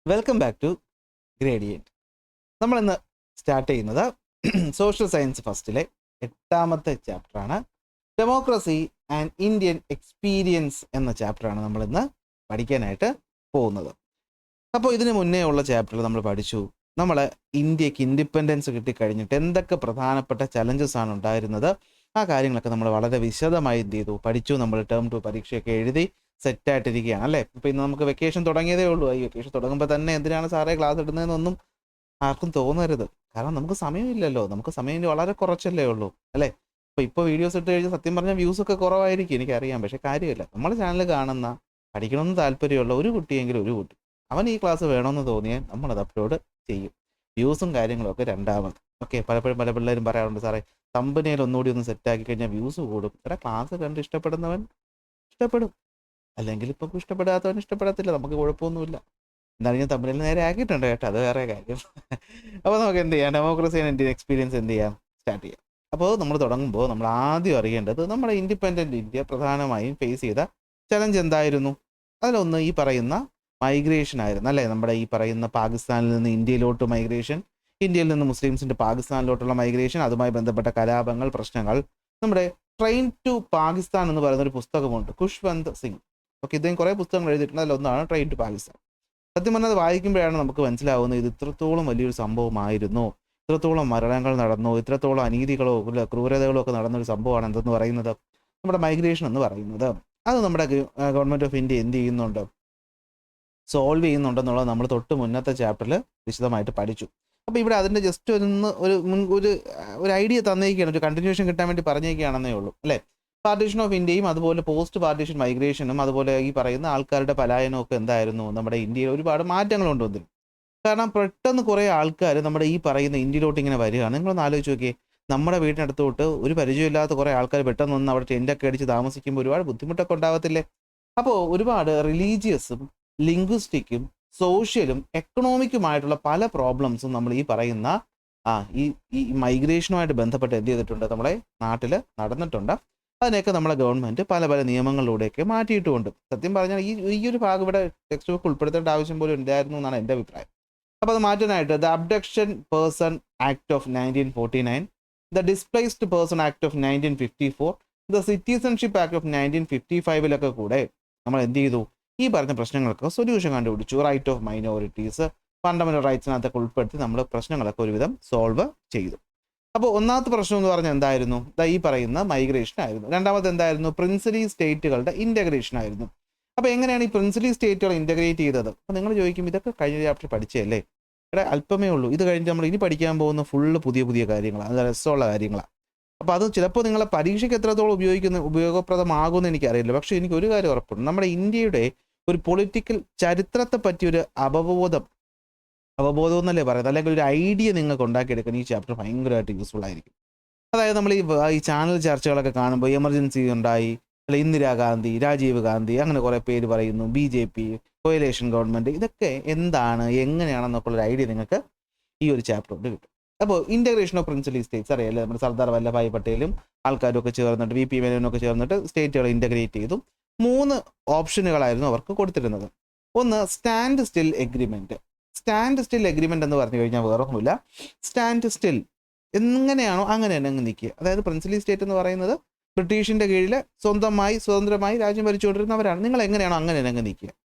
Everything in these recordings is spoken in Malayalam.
Welcome back to gradient. നമ്മളിന്ന് സ്റ്റാർട്ട് ചെയ്യുന്നത് സോഷ്യൽ സയൻസ് ഫസ്റ്റിലെ 8ാമത്തെ ചാപ്റ്ററാണ്. ഡെമോക്രസി ആൻഡ് ഇന്ത്യൻ എക്സ്പീരിയൻസ് എന്ന ചാപ്റ്ററാണ് നമ്മളിന്ന് പഠിക്കാനായിട്ട് പോകുന്നത്. അപ്പോൾ ഇതിന് മുന്നേ ഉള്ള ചാപ്റ്ററിൽ നമ്മൾ പഠിച്ചു നമ്മളെ ഇന്ത്യക്ക് ഇൻഡിപെൻഡൻസ് കിട്ടിക്കഴിഞ്ഞിട്ട് എന്തൊക്കെ പ്രധാനപ്പെട്ട ചലഞ്ചസ് ആണ് ഉണ്ടായിരുന്നത്. ആ കാര്യങ്ങളൊക്കെ നമ്മൾ വളരെ വിശദമായി എന്ത് ചെയ്തു പഠിച്ചു. നമ്മൾ ടേം 2 പരീക്ഷയൊക്കെ എഴുതി സെറ്റായിട്ടിരിക്കുകയാണ് അല്ലേ. ഇപ്പോൾ ഇന്ന് നമുക്ക് വെക്കേഷൻ തുടങ്ങിയതേ ഉള്ളൂ. ഈ വെക്കേഷൻ തുടങ്ങുമ്പോൾ തന്നെ എന്തിനാണ് സാറേ ക്ലാസ് ഇടുന്നതെന്നൊന്നും ആർക്കും തോന്നരുത്. കാരണം നമുക്ക് സമയമില്ലല്ലോ, നമുക്ക് സമയം വളരെ കുറച്ചല്ലേ ഉള്ളൂ അല്ലേ. ഇപ്പോൾ വീഡിയോസ് ഇട്ട് കഴിഞ്ഞാൽ സത്യം പറഞ്ഞാൽ വ്യൂസ് ഒക്കെ കുറവായിരിക്കും, എനിക്കറിയാം. പക്ഷേ കാര്യമില്ല, നമ്മുടെ ചാനൽ കാണുന്ന പഠിക്കണമെന്ന് താല്പര്യമുള്ള ഒരു കുട്ടിയെങ്കിലും ഒരു കുട്ടി അവൻ ഈ ക്ലാസ് വേണമെന്ന് തോന്നിയാൽ നമ്മളത് അപ്ലോഡ് ചെയ്യും. വ്യൂസും കാര്യങ്ങളും ഒക്കെ രണ്ടാമത്. പലപ്പോഴും പല പിള്ളേരും പറയാറുണ്ട്, സാറേ തമ്പനയിൽ ഒന്നുകൂടി ഒന്ന് സെറ്റാക്കി കഴിഞ്ഞാൽ വ്യൂസ് കൂടും. ക്ലാസ് കണ്ട് ഇഷ്ടപ്പെടുന്നവൻ ഇഷ്ടപ്പെടും, അല്ലെങ്കിൽ ഇപ്പം ഇഷ്ടപ്പെടാത്തവൻ ഇഷ്ടപ്പെടത്തില്ല. നമുക്ക് കുഴപ്പമൊന്നുമില്ല. എന്തായാലും ഞാൻ തമ്മിൽ നേരെ ആക്കിയിട്ടുണ്ട് കേട്ടോ, അത് വേറെ കാര്യം. അപ്പോൾ നമുക്ക് എന്ത് ചെയ്യാം, ഡെമോക്രസി ആൻഡ് ഇന്ത്യൻ എക്സ്പീരിയൻസ് എന്ത് ചെയ്യാം, സ്റ്റാർട്ട് ചെയ്യാം. അപ്പോൾ നമ്മൾ തുടങ്ങുമ്പോൾ നമ്മൾ ആദ്യം അറിയേണ്ടത് നമ്മുടെ ഇൻഡിപെൻഡൻറ്റ് ഇന്ത്യ പ്രധാനമായും ഫേസ് ചെയ്ത ചലഞ്ച് എന്തായിരുന്നു. അതിലൊന്ന് ഈ പറയുന്ന മൈഗ്രേഷൻ ആയിരുന്നു അല്ലേ. നമ്മുടെ ഈ പറയുന്ന പാകിസ്ഥാനിൽ നിന്ന് ഇന്ത്യയിലോട്ട് മൈഗ്രേഷൻ, ഇന്ത്യയിൽ നിന്ന് മുസ്ലിംസിൻ്റെ പാകിസ്ഥാനിലോട്ടുള്ള മൈഗ്രേഷൻ, അതുമായി ബന്ധപ്പെട്ട കലാപങ്ങൾ, പ്രശ്നങ്ങൾ. നമ്മുടെ ട്രെയിൻ ടു പാകിസ്ഥാൻ എന്ന് പറയുന്നൊരു പുസ്തകമുണ്ട്, ഖുഷ്വന്ത് സിംഗ്. ഇദ്ദേഹം കുറേ പുസ്തകങ്ങൾ എഴുതിയിട്ടുണ്ട്. അതിലൊന്നാണ് ട്രെയിൻ ടു പാകിസ്ഥാൻ. സത്യം പറഞ്ഞത് വായിക്കുമ്പോഴാണ് നമുക്ക് മനസ്സിലാവുന്നത് ഇത് ഇത്രത്തോളം വലിയൊരു സംഭവമായിരുന്നു, ഇത്രത്തോളം മരണങ്ങൾ നടന്നു, ഇത്രത്തോളം അനീതികളോ ക്രൂരതകളോ ഒക്കെ നടന്നൊരു സംഭവമാണ് എന്തെന്ന് പറയുന്നത് നമ്മുടെ മൈഗ്രേഷൻ എന്ന് പറയുന്നത്. അത് നമ്മുടെ ഗവൺമെൻറ് ഓഫ് ഇന്ത്യ എന്ത് ചെയ്യുന്നുണ്ട്, സോൾവ് ചെയ്യുന്നുണ്ടെന്നുള്ളത് നമ്മൾ തൊട്ട് മുന്നത്തെ ചാപ്റ്ററിൽ വിശദമായിട്ട് പഠിച്ചു. അപ്പോൾ ഇവിടെ അതിൻ്റെ ജസ്റ്റ് ഒരു ഐഡിയ തന്നേക്കുകയാണ്, ഒരു കണ്ടിന്യൂഷൻ കിട്ടാൻ വേണ്ടി പറഞ്ഞേക്കുകയാണെന്നേ ഉള്ളൂ അല്ലേ. പാർട്ടീഷൻ ഓഫ് ഇന്ത്യയും അതുപോലെ പോസ്റ്റ് പാർട്ടീഷൻ മൈഗ്രേഷനും അതുപോലെ ഈ പറയുന്ന ആൾക്കാരുടെ പലായനവും ഒക്കെ എന്തായിരുന്നു, നമ്മുടെ ഇന്ത്യയിൽ ഒരുപാട് മാറ്റങ്ങൾ കൊണ്ടുവന്നു. കാരണം പെട്ടെന്ന് കുറേ ആൾക്കാർ നമ്മുടെ ഈ പറയുന്ന ഇന്ത്യയിലോട്ട് ഇങ്ങനെ വരികയാണ്. നിങ്ങളൊന്ന് ആലോചിച്ച് നോക്കിയേ, നമ്മുടെ വീടിനടുത്തോട്ട് ഒരു പരിചയമില്ലാത്ത കുറേ ആൾക്കാർ പെട്ടെന്ന് വന്ന് അവിടെ ടെൻ്റൊക്കെ അടിച്ച് താമസിക്കുമ്പോൾ ഒരുപാട് ബുദ്ധിമുട്ടൊക്കെ ഉണ്ടാകത്തില്ലേ. അപ്പോൾ ഒരുപാട് റിലീജിയസും ലിംഗ്വിസ്റ്റിക്കും സോഷ്യലും എക്കണോമിക്കുമായിട്ടുള്ള പല പ്രോബ്ലംസും നമ്മൾ ഈ പറയുന്ന ഈ മൈഗ്രേഷനുമായിട്ട് ബന്ധപ്പെട്ട് എന്ത് ചെയ്തിട്ടുണ്ട്, നമ്മുടെ നാട്ടിൽ നടന്നിട്ടുണ്ട്. അതിനെയൊക്കെ നമ്മളെ ഗവൺമെൻറ് പല പല നിയമങ്ങളിലൂടെയൊക്കെ മാറ്റിയിട്ടുമുണ്ട്. സത്യം പറഞ്ഞാൽ ഈ ഒരു ഭാഗം ഇവിടെ ടെക്സ്റ്റ് ബുക്ക് ഉൾപ്പെടുത്തേണ്ട ആവശ്യം പോലും ഉണ്ടായിരുന്നു എന്നാണ് എൻ്റെ അഭിപ്രായം. അപ്പോൾ അത് മാറ്റാനായിട്ട് the abduction person act of 1949, the displaced person act of 1954, the citizenship act of 1955 കൂടെ നമ്മൾ എന്ത് ചെയ്തു, ഈ പറഞ്ഞ പ്രശ്നങ്ങൾക്ക് സൊല്യൂഷൻ കണ്ടുപിടിച്ചു. റൈറ്റ് ഓഫ് മൈനോറിറ്റീസ്, ഫണ്ടമെൻ്റൽ റൈറ്റ്സിനകത്തൊക്കെ ഉൾപ്പെടുത്തി നമ്മൾ പ്രശ്നങ്ങളൊക്കെ ഒരുവിധം സോൾവ് ചെയ്തു. അപ്പോൾ ഒന്നാമത്തെ പ്രശ്നം എന്ന് പറഞ്ഞാൽ എന്തായിരുന്നു, ഈ പറയുന്ന മൈഗ്രേഷൻ ആയിരുന്നു. രണ്ടാമത് എന്തായിരുന്നു, പ്രിൻസിലി സ്റ്റേറ്റുകളുടെ ഇൻ്റഗ്രേഷൻ ആയിരുന്നു. അപ്പോൾ എങ്ങനെയാണ് ഈ പ്രിൻസിലി സ്റ്റേറ്റുകൾ ഇൻ്റഗ്രേറ്റ് ചെയ്തത്. അപ്പോൾ നിങ്ങൾ ചോദിക്കും, ഇതൊക്കെ കഴിഞ്ഞ ചാപ്റ്റർ പഠിച്ചല്ലേ. അല്പമേ ഉള്ളൂ. ഇത് കഴിഞ്ഞ് നമ്മൾ ഇനി പഠിക്കാൻ പോകുന്ന ഫുള്ള് പുതിയ കാര്യങ്ങളാണ്, അത് രസമുള്ള കാര്യങ്ങളാണ്. അപ്പോൾ അത് ചിലപ്പോൾ നിങ്ങളെ പരീക്ഷയ്ക്ക് എത്രത്തോളം ഉപയോഗപ്രദമാകുമെന്ന് എനിക്കറിയില്ല. പക്ഷേ എനിക്ക് ഒരു കാര്യം ഉറപ്പുണ്ട്, നമ്മുടെ ഇന്ത്യയുടെ ഒരു പൊളിറ്റിക്കൽ ചരിത്രത്തെ പറ്റിയൊരു അവബോധം എന്നല്ലേ പറയുന്നത്, അല്ലെങ്കിൽ ഒരു ഐഡിയ നിങ്ങൾക്ക് ഉണ്ടാക്കിയെടുക്കാൻ ഈ ചാപ്റ്റർ ഭയങ്കരമായിട്ട് യൂസ്ഫുൾ ആയിരിക്കും. അതായത് നമ്മൾ ഈ ചാനൽ ചർച്ചകളൊക്കെ കാണുമ്പോൾ എമർജൻസി ഉണ്ടായി, അല്ലെങ്കിൽ ഇന്ദിരാഗാന്ധി, രാജീവ് ഗാന്ധി, അങ്ങനെ കുറേ പേര് പറയുന്നു, BJP, കോയലേഷൻ ഗവൺമെൻറ്, ഇതൊക്കെ എന്താണ് എങ്ങനെയാണെന്നൊക്കെ ഒരു ഐഡിയ നിങ്ങൾക്ക് ഈ ഒരു ചാപ്റ്റർ കൊണ്ട് കിട്ടും. അപ്പോൾ ഇൻ്റഗ്രേഷൻ ഓഫ് പ്രിൻസിലി സ്റ്റേറ്റ്സ് അറിയാമല്ലേ, നമ്മുടെ സർദാർ വല്ലഭായ് പട്ടേലും ആൾക്കാരും ഒക്കെ ചേർന്നിട്ട് VP മേനോനൊക്കെ ചേർന്നിട്ട് സ്റ്റേറ്റുകൾ ഇൻ്റഗ്രേറ്റ് ചെയ്തു. 3 ഓപ്ഷനുകളായിരുന്നു അവർക്ക് കൊടുത്തിരുന്നത്. ഒന്ന് stand still agreement. Stand still agreement എന്ന് പറഞ്ഞു കഴിഞ്ഞാൽ വേറൊന്നുമില്ല, സ്റ്റാൻഡ് സ്റ്റിൽ എങ്ങനെയാണോ അങ്ങനെ തന്നെ അങ്ങ് നിൽക്കുക. അതായത് പ്രിൻസിലി സ്റ്റേറ്റ് എന്ന് പറയുന്നത് ബ്രിട്ടീഷിൻ്റെ കീഴിൽ സ്വതന്ത്രമായി രാജ്യം ഭരിച്ചുകൊണ്ടിരുന്നവരാണ്. നിങ്ങൾ എങ്ങനെയാണോ അങ്ങനെ തന്നെ അങ്ങ് നിൽക്കുക.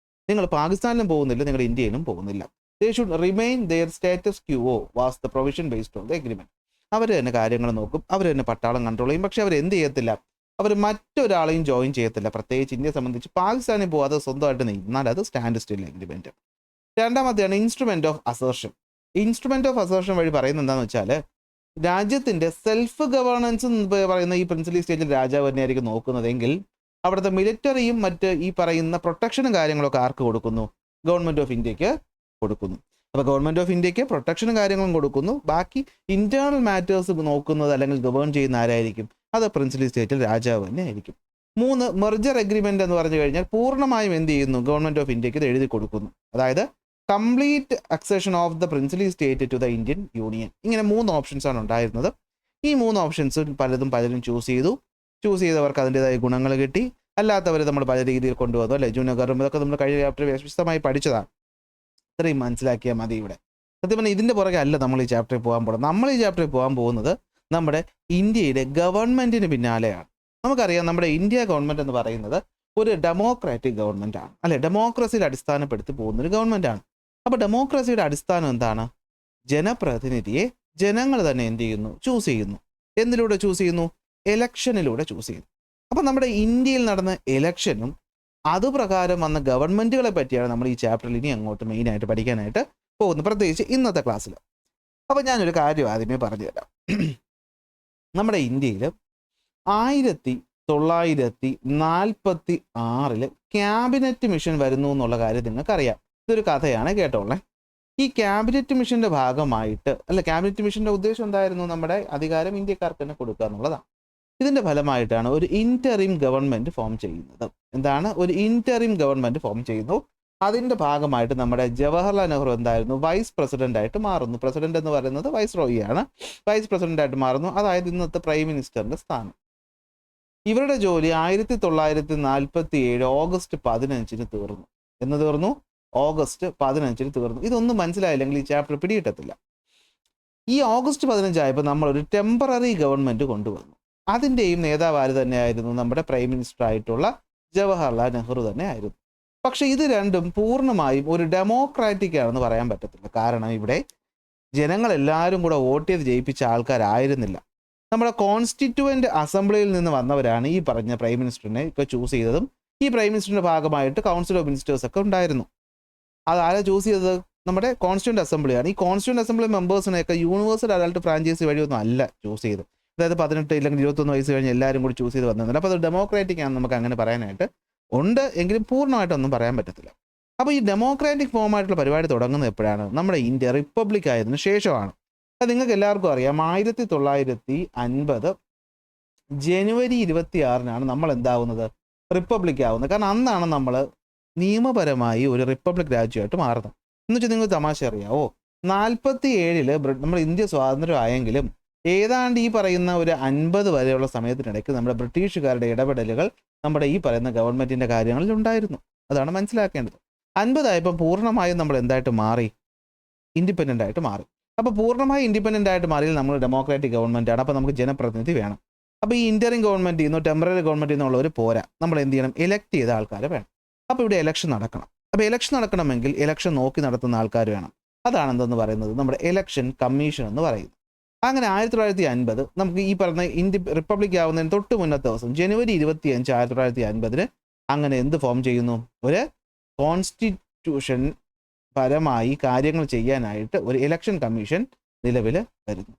നിങ്ങൾ പാകിസ്ഥാനിലും പോകുന്നില്ല, നിങ്ങൾ ഇന്ത്യയിലും പോകുന്നില്ല. They should remain their status quo was the provision based on the agreement. അവർ തന്നെ കാര്യങ്ങൾ നോക്കും, അവർ തന്നെ പട്ടാളം കൺട്രോൾ ചെയ്യും. പക്ഷേ അവർ എന്ത് ചെയ്യത്തില്ല, അവർ മറ്റൊരാളെയും ജോയിൻ ചെയ്യത്തില്ല. പ്രത്യേകിച്ച് ഇന്ത്യയെ സംബന്ധിച്ച് പാകിസ്ഥാനിൽ പോകാതെ സ്വന്തമായിട്ട് നിന്നാൽ അത് സ്റ്റാൻഡ് സ്റ്റിൽ എഗ്രിമെൻറ്റ്. രണ്ടാമത്തെയാണ് instrument of assertion. Instrument of assertion വഴി പറയുന്നത് എന്താണെന്ന് വെച്ചാൽ, രാജ്യത്തിൻ്റെ സെൽഫ് ഗവേണൻസ് എന്ന് പറയുന്ന ഈ പ്രിൻസിലി സ്റ്റേറ്റിൽ രാജാവ് തന്നെയായിരിക്കും നോക്കുന്നതെങ്കിൽ അവിടുത്തെ മിലിറ്ററിയും മറ്റ് ഈ പറയുന്ന പ്രൊട്ടക്ഷനും കാര്യങ്ങളൊക്കെ ആർക്ക് കൊടുക്കുന്നു, ഗവൺമെൻറ് ഓഫ് ഇന്ത്യക്ക് കൊടുക്കുന്നു. അപ്പോൾ ഗവൺമെൻറ് ഓഫ് ഇന്ത്യക്ക് പ്രൊട്ടക്ഷനും കാര്യങ്ങളും കൊടുക്കുന്നു. ബാക്കി ഇൻറ്റേർണൽ മാറ്റേഴ്സ് നോക്കുന്നത് അല്ലെങ്കിൽ ഗവേൺ ചെയ്യുന്ന ആരായിരിക്കും, അത് പ്രിൻസിലി സ്റ്റേറ്റിൽ രാജാവ് തന്നെ ആയിരിക്കും. 3 മെർജർ എഗ്രിമെൻ്റ് എന്ന് പറഞ്ഞു കഴിഞ്ഞാൽ പൂർണ്ണമായും എന്ത് ചെയ്യുന്നു, ഗവൺമെൻറ് ഓഫ് ഇന്ത്യക്ക് ഇത് എഴുതി കൊടുക്കുന്നു. അതായത് complete accession of the princely state to the Indian union. ഇങ്ങനെ 3 ഓപ്ഷൻസാണ് ഉണ്ടായിരുന്നത്. ഈ 3 ഓപ്ഷൻസ് പലരും ചൂസ് ചെയ്തവർക്ക് അതിൻ്റെതായ ഗുണങ്ങൾ കിട്ടി, അല്ലാത്തവർ നമ്മൾ പല രീതിയിൽ കൊണ്ടുവന്നു അല്ലേ. ജൂനിയർ ഗവൺമെൻറ് ഇതൊക്കെ നമ്മൾ കഴിഞ്ഞ ചാപ്റ്റർ വിശദമായി പഠിച്ചതാണ്. ഇത്രയും മനസ്സിലാക്കിയാൽ മതി. ഇവിടെ സത്യം പറഞ്ഞാൽ ഇതിൻ്റെ പുറകെ അല്ല നമ്മൾ ഈ ചാപ്റ്ററിൽ പോകാൻ പോകുന്നത്. നമ്മൾ ഈ ചാപ്റ്ററിൽ പോകാൻ പോകുന്നത് നമ്മുടെ ഇന്ത്യയുടെ ഗവൺമെൻറ്റിന് പിന്നാലെയാണ്. നമുക്കറിയാം നമ്മുടെ ഇന്ത്യ ഗവൺമെൻറ് എന്ന് പറയുന്നത് ഒരു ഡെമോക്രാറ്റിക് ഗവൺമെൻറ് ആണ്, അല്ലെ? ഡെമോക്രസിയിൽ അടിസ്ഥാനപ്പെടുത്തി പോകുന്നൊരു ഗവൺമെൻറ് ആണ്. അപ്പോൾ ഡെമോക്രസിയുടെ അടിസ്ഥാനം എന്താണ്? ജനപ്രതിനിധിയെ ജനങ്ങൾ തന്നെ എന്ത് ചെയ്യുന്നു? ചൂസ് ചെയ്യുന്നു. എന്തിലൂടെ ചൂസ് ചെയ്യുന്നു? എലക്ഷനിലൂടെ ചൂസ് ചെയ്യുന്നു. അപ്പം നമ്മുടെ ഇന്ത്യയിൽ നടന്ന എലക്ഷനും അതുപ്രകാരം വന്ന ഗവൺമെൻറ്റുകളെ പറ്റിയാണ് നമ്മൾ ഈ ചാപ്റ്ററിൽ ഇനി അങ്ങോട്ട് മെയിനായിട്ട് പഠിക്കാനായിട്ട് പോകുന്നത്, പ്രത്യേകിച്ച് ഇന്നത്തെ ക്ലാസ്സിൽ. അപ്പോൾ ഞാനൊരു കാര്യം ആദ്യമേ പറഞ്ഞു തരാം. നമ്മുടെ ഇന്ത്യയിൽ 1946 ക്യാബിനറ്റ് മിഷൻ വരുന്നു എന്നുള്ള കാര്യം നിങ്ങൾക്കറിയാം. ഇതൊരു കഥയാണ്, കേട്ടോളേ. ഈ ക്യാബിനറ്റ് മിഷൻ്റെ ഭാഗമായിട്ട്, ക്യാബിനറ്റ് മിഷൻ്റെ ഉദ്ദേശം എന്തായിരുന്നു? നമ്മുടെ അധികാരം ഇന്ത്യക്കാർക്ക് തന്നെ കൊടുക്കുക എന്നുള്ളതാണ്. ഇതിൻ്റെ ഫലമായിട്ടാണ് ഒരു ഇൻറ്ററിം ഗവൺമെൻറ് ഫോം ചെയ്യുന്നത്. എന്താണ്? ഒരു ഇൻറ്ററിം ഗവൺമെൻറ് ഫോം ചെയ്യുന്നു. അതിൻ്റെ ഭാഗമായിട്ട് നമ്മുടെ ജവഹർലാൽ നെഹ്റു എന്തായിരുന്നു? വൈസ് പ്രസിഡൻ്റായിട്ട് മാറുന്നു. പ്രസിഡന്റ് എന്ന് പറയുന്നത് വൈസ് റോയിയാണ്. വൈസ് പ്രസിഡൻ്റായിട്ട് മാറുന്നു. അതായത് ഇന്നത്തെ പ്രൈം മിനിസ്റ്ററിൻ്റെ സ്ഥാനം. ഇവരുടെ ജോലി 1947 ഓഗസ്റ്റ് 15 തീർന്നു. എന്ന് തീർന്നു? ഓഗസ്റ്റ് 15 തീർന്നു. ഇതൊന്നും മനസ്സിലായില്ലെങ്കിൽ ഈ ചാപ്റ്റർ പിടികിട്ടത്തില്ല. ഈ ഓഗസ്റ്റ് 15 ആയപ്പോൾ നമ്മളൊരു ടെമ്പററി ഗവൺമെൻറ് കൊണ്ടുവന്നു. അതിൻ്റെയും നേതാവ് ആര് തന്നെയായിരുന്നു? നമ്മുടെ പ്രൈം മിനിസ്റ്റർ ആയിട്ടുള്ള ജവഹർലാൽ നെഹ്റു തന്നെ ആയിരുന്നു. പക്ഷേ ഇത് രണ്ടും പൂർണ്ണമായും ഒരു ഡെമോക്രാറ്റിക് ആണെന്ന് പറയാൻ പറ്റത്തില്ല. കാരണം ഇവിടെ ജനങ്ങളെല്ലാവരും കൂടെ വോട്ട് ചെയ്ത് ജയിപ്പിച്ച ആൾക്കാരായിരുന്നില്ല. നമ്മുടെ കോൺസ്റ്റിറ്റ്യൂവൻ്റ് അസംബ്ലിയിൽ നിന്ന് വന്നവരാണ് ഈ പറഞ്ഞ പ്രൈം മിനിസ്റ്ററിനെ ഇപ്പോൾ ചൂസ് ചെയ്തതും. ഈ പ്രൈം മിനിസ്റ്ററിൻ്റെ ഭാഗമായിട്ട് കൗൺസിൽ ഓഫ് മിനിസ്റ്റേഴ്സ് ഒക്കെ ഉണ്ടായിരുന്നു. അതാരാ ചൂസ് ചെയ്തത്? നമ്മുടെ കോൺസ്റ്റിറ്റ്യൂവൻ്റ് അസംബ്ലിയാണ്. ഈ കോൺസ്റ്റിറ്റ്യൂവൻ്റ് അസംബ്ലി മെമ്പേഴ്സിനെയൊക്കെ യൂണിവേഴ്സൽ അഡൾട്ട് ഫ്രാഞ്ചൈസി വഴിയൊന്നും അല്ല ചൂസ് ചെയ്തത്. അതായത് 18 ഇല്ലെങ്കിൽ 21 വയസ്സ് കഴിഞ്ഞ് എല്ലാവരും കൂടി ചൂസ് ചെയ്ത് വന്നിരുന്നില്ല. അപ്പോൾ അത് ഡെമോക്രാറ്റിക് ആണെന്ന് നമുക്ക് അങ്ങനെ പറയാനായിട്ട് ഉണ്ട്, എങ്കിലും പൂർണ്ണമായിട്ടൊന്നും പറയാൻ പറ്റത്തില്ല. അപ്പോൾ ഈ ഡെമോക്രാറ്റിക് ഫോമായിട്ടുള്ള പരിപാടി തുടങ്ങുന്നത് എപ്പോഴാണ്? നമ്മുടെ ഇന്ത്യ റിപ്പബ്ലിക് ആയതിനു ശേഷമാണ്. അത് നിങ്ങൾക്ക് എല്ലാവർക്കും അറിയാം. 1950 ജനുവരി 26 നമ്മൾ എന്താവുന്നത്? റിപ്പബ്ലിക് ആവുന്നത്. കാരണം അന്നാണ് നമ്മൾ നിയമപരമായി ഒരു റിപ്പബ്ലിക് രാജ്യമായിട്ട് മാറുന്നത്. എന്ന് വെച്ചാൽ നിങ്ങൾക്ക് തമാശ അറിയാവോ? 47 നമ്മൾ ഇന്ത്യ സ്വാതന്ത്ര്യം ആയെങ്കിലും ഏതാണ്ട് ഈ പറയുന്ന ഒരു 50 വരെയുള്ള സമയത്തിനിടയ്ക്ക് നമ്മുടെ ബ്രിട്ടീഷുകാരുടെ ഇടപെടലുകൾ നമ്മുടെ ഈ പറയുന്ന ഗവൺമെൻറ്റിൻ്റെ കാര്യങ്ങളിൽ ഉണ്ടായിരുന്നു. അതാണ് മനസ്സിലാക്കേണ്ടത്. 50 ആയപ്പോൾ പൂർണ്ണമായും നമ്മൾ എന്തായിട്ട് മാറി? ഇൻഡിപെൻഡൻ്റ് ആയിട്ട് മാറി. അപ്പോൾ പൂർണ്ണമായും ഇൻഡിപെൻഡൻ്റ് ആയിട്ട് മാറിയാൽ നമ്മൾ ഡെമോക്രാറ്റിക് ഗവൺമെൻറ്റാണ്. അപ്പോൾ നമുക്ക് ജനപ്രതിനിധി വേണം. അപ്പോൾ ഈ ഇൻറ്ററിം ഗവൺമെൻറ്റിൽ നിന്നോ ടെമ്പററി ഗവൺമെൻറ്റിൽ നിന്നുള്ളവർ പോരാ. നമ്മൾ എന്ത് ചെയ്യണം? ഇലക്ട് ചെയ്ത ആൾക്കാരെ വേണം. അപ്പോൾ ഇവിടെ ഇലക്ഷൻ നടക്കണം. അപ്പോൾ ഇലക്ഷൻ നടക്കണമെങ്കിൽ ഇലക്ഷൻ നോക്കി നടത്തുന്ന ആൾക്കാർ വേണം. അതാണ് എന്തെന്ന് പറയുന്നത്? നമ്മുടെ ഇലക്ഷൻ കമ്മീഷൻ എന്ന് പറയുന്നത്. അങ്ങനെ 1950 നമുക്ക് ഈ പറഞ്ഞ റിപ്പബ്ലിക് ആവുന്നതിന് തൊട്ട് മുന്നത്തെ ദിവസം ജനുവരി 25, 1950 അങ്ങനെ എന്ത് ഫോം ചെയ്യുന്നു? ഒരു കോൺസ്റ്റിറ്റ്യൂഷൻ പരമായി കാര്യങ്ങൾ ചെയ്യാനായിട്ട് ഒരു ഇലക്ഷൻ കമ്മീഷൻ നിലവിൽ വരുന്നു.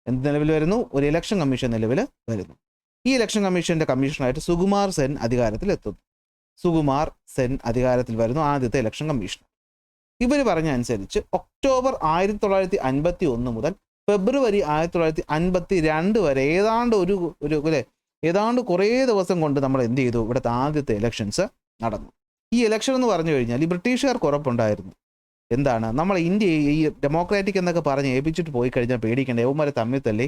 എന്ത് നിലവിൽ വരുന്നു? ഒരു ഇലക്ഷൻ കമ്മീഷൻ നിലവിൽ വരുന്നു. ഈ ഇലക്ഷൻ കമ്മീഷൻ്റെ കമ്മീഷണറായിട്ട് സുകുമാർ സെൻ അധികാരത്തിലെത്തുന്നു. സുകുമാർ സെൻ അധികാരത്തിൽ വരുന്നു, ആദ്യത്തെ ഇലക്ഷൻ കമ്മീഷണർ. ഇവർ പറഞ്ഞ അനുസരിച്ച് ഒക്ടോബർ 1951 മുതൽ ഫെബ്രുവരി 1952 വരെ ഏതാണ്ട് കുറേ ദിവസം കൊണ്ട് നമ്മൾ എന്ത് ചെയ്തു? ഇവിടുത്തെ ആദ്യത്തെ ഇലക്ഷൻസ് നടന്നു. ഈ ഇലക്ഷൻ എന്ന് പറഞ്ഞു കഴിഞ്ഞാൽ ഈ ബ്രിട്ടീഷുകാർക്ക് ഉറപ്പുണ്ടായിരുന്നു. എന്താണ്? നമ്മൾ ഇന്ത്യ ഈ ഡെമോക്രാറ്റിക് എന്നൊക്കെ പറഞ്ഞ് ഏൽപ്പിച്ചിട്ട് പോയി കഴിഞ്ഞാൽ പേടിക്കേണ്ട, യവന്മാരെ തമ്മിൽ തല്ലി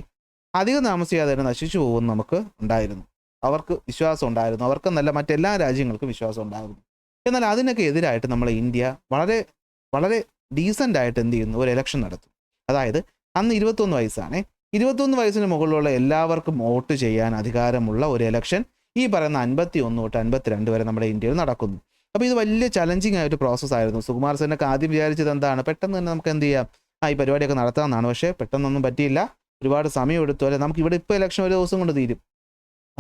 അധികം താമസിയാതെ തന്നെ നശിച്ചു പോകുമെന്ന് നമുക്ക് ഉണ്ടായിരുന്നു. അവർക്ക് വിശ്വാസം ഉണ്ടായിരുന്നു. അവർക്കെന്നല്ല മറ്റെല്ലാ രാജ്യങ്ങൾക്കും വിശ്വാസം ഉണ്ടായിരുന്നു. എന്നാൽ അതിനൊക്കെ എതിരായിട്ട് നമ്മളെ ഇന്ത്യ വളരെ വളരെ ഡീസൻ്റ് ആയിട്ട് എന്ത് ചെയ്യുന്നു? ഒരു ഇലക്ഷൻ നടത്തും. അതായത് അന്ന് 21 വയസ്സാണ്. 21 വയസ്സിന് മുകളിലുള്ള എല്ലാവർക്കും വോട്ട് ചെയ്യാൻ അധികാരമുള്ള ഒരു ഇലക്ഷൻ ഈ പറയുന്ന 51 തൊട്ട് 52 വരെ നമ്മുടെ ഇന്ത്യയിൽ നടക്കുന്നു. അപ്പോൾ ഇത് വലിയ ചലഞ്ചിങ് ആയിട്ട് പ്രോസസ്സായിരുന്നു. സുകുമാർ സെനൊക്കെ ആദ്യം വിചാരിച്ചത് എന്താണ്? പെട്ടെന്ന് തന്നെ നമുക്ക് എന്ത് ചെയ്യാം? ഈ പരിപാടിയൊക്കെ നടത്താമെന്നാണ്. പക്ഷേ പെട്ടെന്നൊന്നും പറ്റിയില്ല. ഒരുപാട് സമയം എടുത്തു. അല്ലെ, നമുക്ക് ഇവിടെ ഇപ്പോൾ ഇലക്ഷൻ ഒരു ദിവസം കൊണ്ട് തീരും.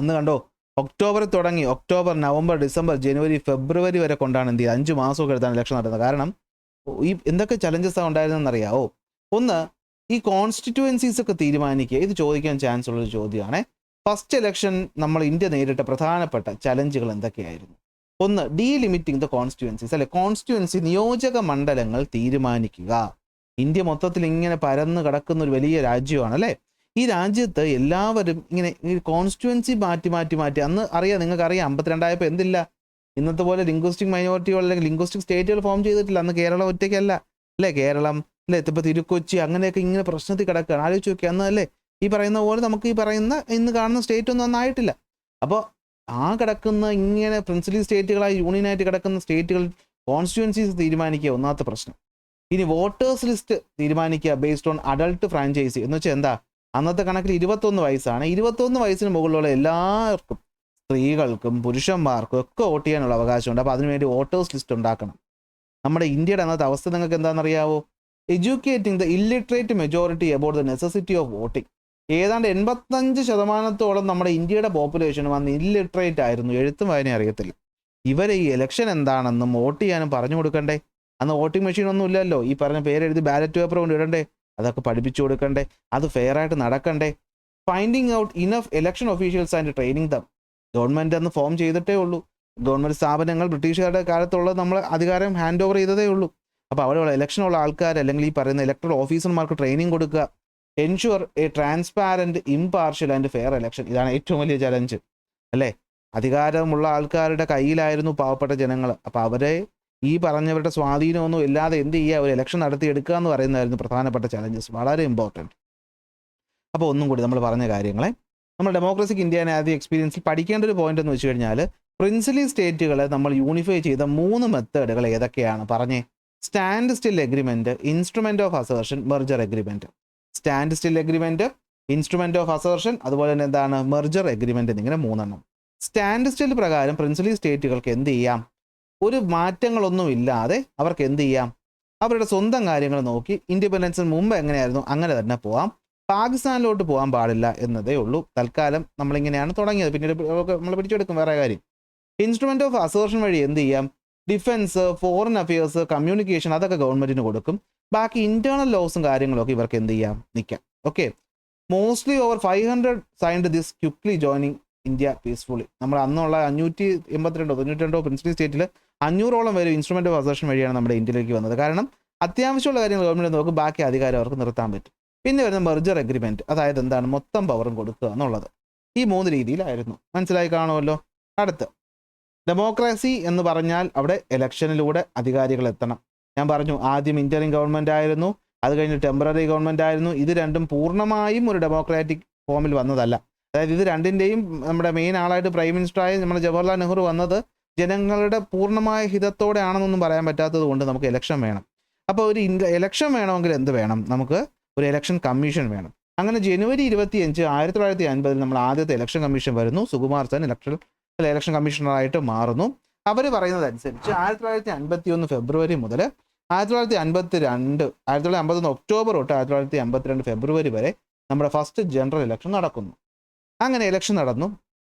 അന്ന് കണ്ടോ, ഒക്ടോബറിൽ തുടങ്ങി ഒക്ടോബർ, നവംബർ, ഡിസംബർ, ജനുവരി, ഫെബ്രുവരി വരെ കൊണ്ടാണ് എന്ത് ചെയ്യുക? 5 മാസമൊക്കെ എടുത്താണ് ഇലക്ഷൻ നടത്തുന്നത്. കാരണം ഈ എന്തൊക്കെ ചലഞ്ചസാണ് ഉണ്ടായിരുന്നതെന്നറിയാവോ? ഒന്ന്, ഈ കോൺസ്റ്റിറ്റ്യുവൻസീസ് ഒക്കെ തീരുമാനിക്കുക. ഇത് ചോദിക്കാൻ ചാൻസ് ഉള്ളൊരു ചോദ്യമാണ്. ഫസ്റ്റ് ഇലക്ഷൻ നമ്മൾ ഇന്ത്യ നേരിട്ട പ്രധാനപ്പെട്ട ചലഞ്ചുകൾ എന്തൊക്കെയായിരുന്നു? ഒന്ന്, ഡീലിമിറ്റിംഗ് ദ കോൺസ്റ്റിറ്റ്യുവൻസീസ്, അല്ലെ, കോൺസ്റ്റിറ്റ്യുവൻസി നിയോജക മണ്ഡലങ്ങൾ തീരുമാനിക്കുക. ഇന്ത്യ മൊത്തത്തിൽ ഇങ്ങനെ പരന്ന് കിടക്കുന്ന ഒരു വലിയ രാജ്യമാണ്, അല്ലേ? ഈ രാജ്യത്ത് എല്ലാവരും ഇങ്ങനെ ഈ കോൺസ്റ്റിറ്റ്യുവൻസി മാറ്റി അന്ന് അറിയാം, നിങ്ങൾക്കറിയാം 52 എന്തില്ല, ഇന്നത്തെ പോലെ ലിംഗ്വിസ്റ്റിക് മൈനോറിറ്റികൾ അല്ലെങ്കിൽ ലിംഗ്വിസ്റ്റിക് സ്റ്റേറ്റുകൾ ഫോം ചെയ്തിട്ടില്ല. അന്ന് കേരളം ഒറ്റയ്ക്കല്ല, അല്ലേ? കേരളം, അല്ലേ, ഇപ്പോൾ തിരുക്കൊച്ചി, അങ്ങനെയൊക്കെ ഇങ്ങനെ പ്രശ്നത്തിൽ കിടക്കുകയാണ്. ആലോചിച്ച് നോക്കി, അന്ന് അല്ലേ ഈ പറയുന്ന പോലെ നമുക്ക് ഈ പറയുന്ന ഇന്ന് കാണുന്ന സ്റ്റേറ്റ് ഒന്നും അന്നായിട്ടില്ല. അപ്പോൾ ആ കിടക്കുന്ന ഇങ്ങനെ പ്രിൻസിപ്പൽ സ്റ്റേറ്റുകളായി യൂണിയനായിട്ട് കിടക്കുന്ന സ്റ്റേറ്റുകൾ കോൺസ്റ്റിറ്റ്യുവൻസീസ് തീരുമാനിക്കുക ഒന്നാമത്തെ പ്രശ്നം. ഇനി വോട്ടേഴ്സ് ലിസ്റ്റ് തീരുമാനിക്കുക ബേസ്ഡ് ഓൺ അഡൾട്ട് ഫ്രാഞ്ചൈസി എന്ന് വെച്ചാൽ എന്താ, അന്നത്തെ കണക്കിൽ 21 വയസ്സാണ്. 21 വയസ്സിന് മുകളിലുള്ള എല്ലാവർക്കും, സ്ത്രീകൾക്കും പുരുഷന്മാർക്കും ഒക്കെ വോട്ട് ചെയ്യാനുള്ള അവകാശമുണ്ട്. അപ്പോൾ അതിനുവേണ്ടി വോട്ടേഴ്സ് ലിസ്റ്റ് ഉണ്ടാക്കണം. നമ്മുടെ ഇന്ത്യയുടെ അന്നത്തെ അവസ്ഥ നിങ്ങൾക്ക് എന്താണെന്നറിയാവോ? Educating the illiterate majority about the necessity of voting. ഏതാണ്ട് 85% നമ്മുടെ ഇന്ത്യയുടെ പോപ്പുലേഷൻ വന്ന് ഇല്ലിറ്ററേറ്റ് ആയിരുന്നു, എഴുത്തും വായന അറിയത്തില്ല. ഇവരെ ഈ ഇലക്ഷൻ എന്താണെന്നും വോട്ട് ചെയ്യാനും പറഞ്ഞു കൊടുക്കണ്ടേ? അന്ന് വോട്ടിംഗ് മെഷീൻ ഒന്നും ഇല്ലല്ലോ. ഈ പറഞ്ഞ പേരെഴുതി ബാലറ്റ് പേപ്പർ കൊണ്ട് ഇടണ്ടേ? അതൊക്കെ പഠിപ്പിച്ചു കൊടുക്കണ്ടേ? അത് ഫെയർ ആയിട്ട് നടക്കണ്ടേ? Finding out enough election officials and training them. Government അന്ന് ഫോം ചെയ്തിട്ടേ ഉള്ളൂ. ഗവൺമെൻറ് സ്ഥാപനങ്ങൾ ബ്രിട്ടീഷുകാരുടെ കാലത്തുള്ളത് നമ്മൾ അധികാരം ഹാൻഡ് ഓവർ ചെയ്തതേ ഉള്ളൂ. അപ്പോൾ അവിടെയുള്ള ഇലക്ഷനുള്ള ആൾക്കാർ അല്ലെങ്കിൽ ഈ പറയുന്ന ഇലക്ടറൽ ഓഫീസർമാർക്ക് ട്രെയിനിങ് കൊടുക്കുക. Ensure A transparent, impartial and fair election. ഇതാണ് ഏറ്റവും വലിയ ചലഞ്ച് അല്ലേ? അധികാരമുള്ള ആൾക്കാരുടെ കയ്യിലായിരുന്നു പാവപ്പെട്ട ജനങ്ങൾ. അപ്പോൾ അവരെ ഈ പറഞ്ഞവരുടെ സ്വാധീനമൊന്നും ഇല്ലാതെ എന്ത് ചെയ്യുക, ഒരു ഇലക്ഷൻ നടത്തിയെടുക്കുക എന്ന് പറയുന്നതായിരുന്നു പ്രധാനപ്പെട്ട ചലഞ്ചസ്. വളരെ ഇമ്പോർട്ടൻറ്റ്. അപ്പോൾ ഒന്നും കൂടി നമ്മൾ പറഞ്ഞ കാര്യങ്ങളെ നമ്മൾ ഡെമോക്രസിക് ഇന്ത്യൻ ആദ്യ എക്സ്പീരിയൻസിൽ പഠിക്കേണ്ട ഒരു പോയിന്റ് എന്ന് വെച്ച് കഴിഞ്ഞാൽ, പ്രിൻസിലി സ്റ്റേറ്റുകളെ നമ്മൾ യൂണിഫൈ ചെയ്ത 3 മെത്തേഡുകൾ ഏതൊക്കെയാണ് പറഞ്ഞേ? Stand still agreement, instrument of assertion, merger agreement. Stand still agreement, instrument of assertion, അതുപോലെ തന്നെ എന്താണ് മെർജർ എഗ്രിമെൻറ്റ് എന്നിങ്ങനെ 3 എണ്ണം. സ്റ്റാൻഡ് സ്റ്റിൽ പ്രകാരം പ്രിൻസിലി സ്റ്റേറ്റുകൾക്ക് എന്ത് ചെയ്യാം? ഒരു മാറ്റങ്ങളൊന്നും ഇല്ലാതെ അവർക്ക് എന്ത് ചെയ്യാം? അവരുടെ സ്വന്തം കാര്യങ്ങൾ നോക്കി ഇൻഡിപെൻഡൻസിന് മുമ്പ് എങ്ങനെയായിരുന്നു അങ്ങനെ തന്നെ പോവാം. പാകിസ്ഥാനിലോട്ട് പോകാൻ പാടില്ല എന്നതേ ഉള്ളൂ. തൽക്കാലം നമ്മളിങ്ങനെയാണ് തുടങ്ങിയത്, പിന്നീട് നമ്മൾ പിടിച്ചെടുക്കും, വേറെ കാര്യം. ഇൻസ്ട്രുമെൻറ്റ് ഓഫ് അസേർഷൻ വഴി എന്ത് ചെയ്യാം? ഡിഫൻസ്, ഫോറിൻ അഫയേഴ്സ്, കമ്മ്യൂണിക്കേഷൻ അതൊക്കെ ഗവൺമെൻറ്റിന് കൊടുക്കും. ബാക്കി ഇൻറ്റേർണൽ ലോസും കാര്യങ്ങളൊക്കെ ഇവർക്ക് എന്ത് ചെയ്യാം? നിൽക്കാം. Okay. Mostly over 500 signed this quickly joining India peacefully. നമ്മൾ അന്നുള്ള 582 പ്രിൻസിപ്പൽ സ്റ്റേറ്റിൽ 500ഓളം പേര് ഇൻസ്ട്രുമെൻറ്റ് ഓഫ് അസേർഷൻ വഴിയാണ് നമ്മുടെ ഇന്ത്യയിലേക്ക് വന്നത്. കാരണം അത്യാവശ്യമുള്ള കാര്യങ്ങൾ ഗവൺമെൻറ് നോക്കും, ബാക്കി അധികാരം അവർക്ക് നിർത്താൻ പറ്റും. പിന്നെ വരുന്ന മെർജർ എഗ്രിമെൻറ്റ്, അതായത് എന്താണ്, മൊത്തം പവറും കൊടുക്കുക എന്നുള്ളത്. ഈ 3 രീതിയിലായിരുന്നു. മനസ്സിലായി കാണുമല്ലോ. അടുത്ത് ഡെമോക്രസി എന്ന് പറഞ്ഞാൽ അവിടെ ഇലക്ഷനിലൂടെ അധികാരികൾ എത്തണം. ഞാൻ പറഞ്ഞു ആദ്യം ഇൻ്ററിം ഗവൺമെൻറ് ആയിരുന്നു, അത് കഴിഞ്ഞ് ടെമ്പററി ഗവൺമെൻറ് ആയിരുന്നു. ഇത് രണ്ടും പൂർണ്ണമായും ഒരു ഡെമോക്രാറ്റിക് ഫോമിൽ വന്നതല്ല. അതായത് ഇത് രണ്ടിൻ്റെയും നമ്മുടെ മെയിൻ ആളായിട്ട് പ്രൈം മിനിസ്റ്ററായി നമ്മുടെ ജവഹർലാൽ നെഹ്റു വന്നത് ജനങ്ങളുടെ പൂർണ്ണമായ ഹിതത്തോടെ ആണെന്നൊന്നും പറയാൻ പറ്റാത്തത് കൊണ്ട് നമുക്ക് ഇലക്ഷൻ വേണം. അപ്പോൾ ഒരു ഇലക്ഷൻ വേണമെങ്കിൽ എന്ത് വേണം? നമുക്ക് ഒരു ഇലക്ഷൻ കമ്മീഷൻ വേണം. അങ്ങനെ ജനുവരി 25, 1950 നമ്മൾ ആദ്യത്തെ ഇലക്ഷൻ കമ്മീഷൻ വരുന്നു. സുകുമാർ സെൻ ഇലക്ഷൻ കമ്മീഷണറായിട്ട് മാറുന്നു. അവർ പറയുന്നതനുസരിച്ച് 1951 ഫെബ്രുവരി മുതൽ 1952 ഒക്ടോബർ തൊട്ട് 1952 ഫെബ്രുവരി വരെ നമ്മുടെ ഫസ്റ്റ് ജനറൽ ഇലക്ഷൻ നടക്കുന്നു. അങ്ങനെ ഇലക്ഷൻ നടന്നു.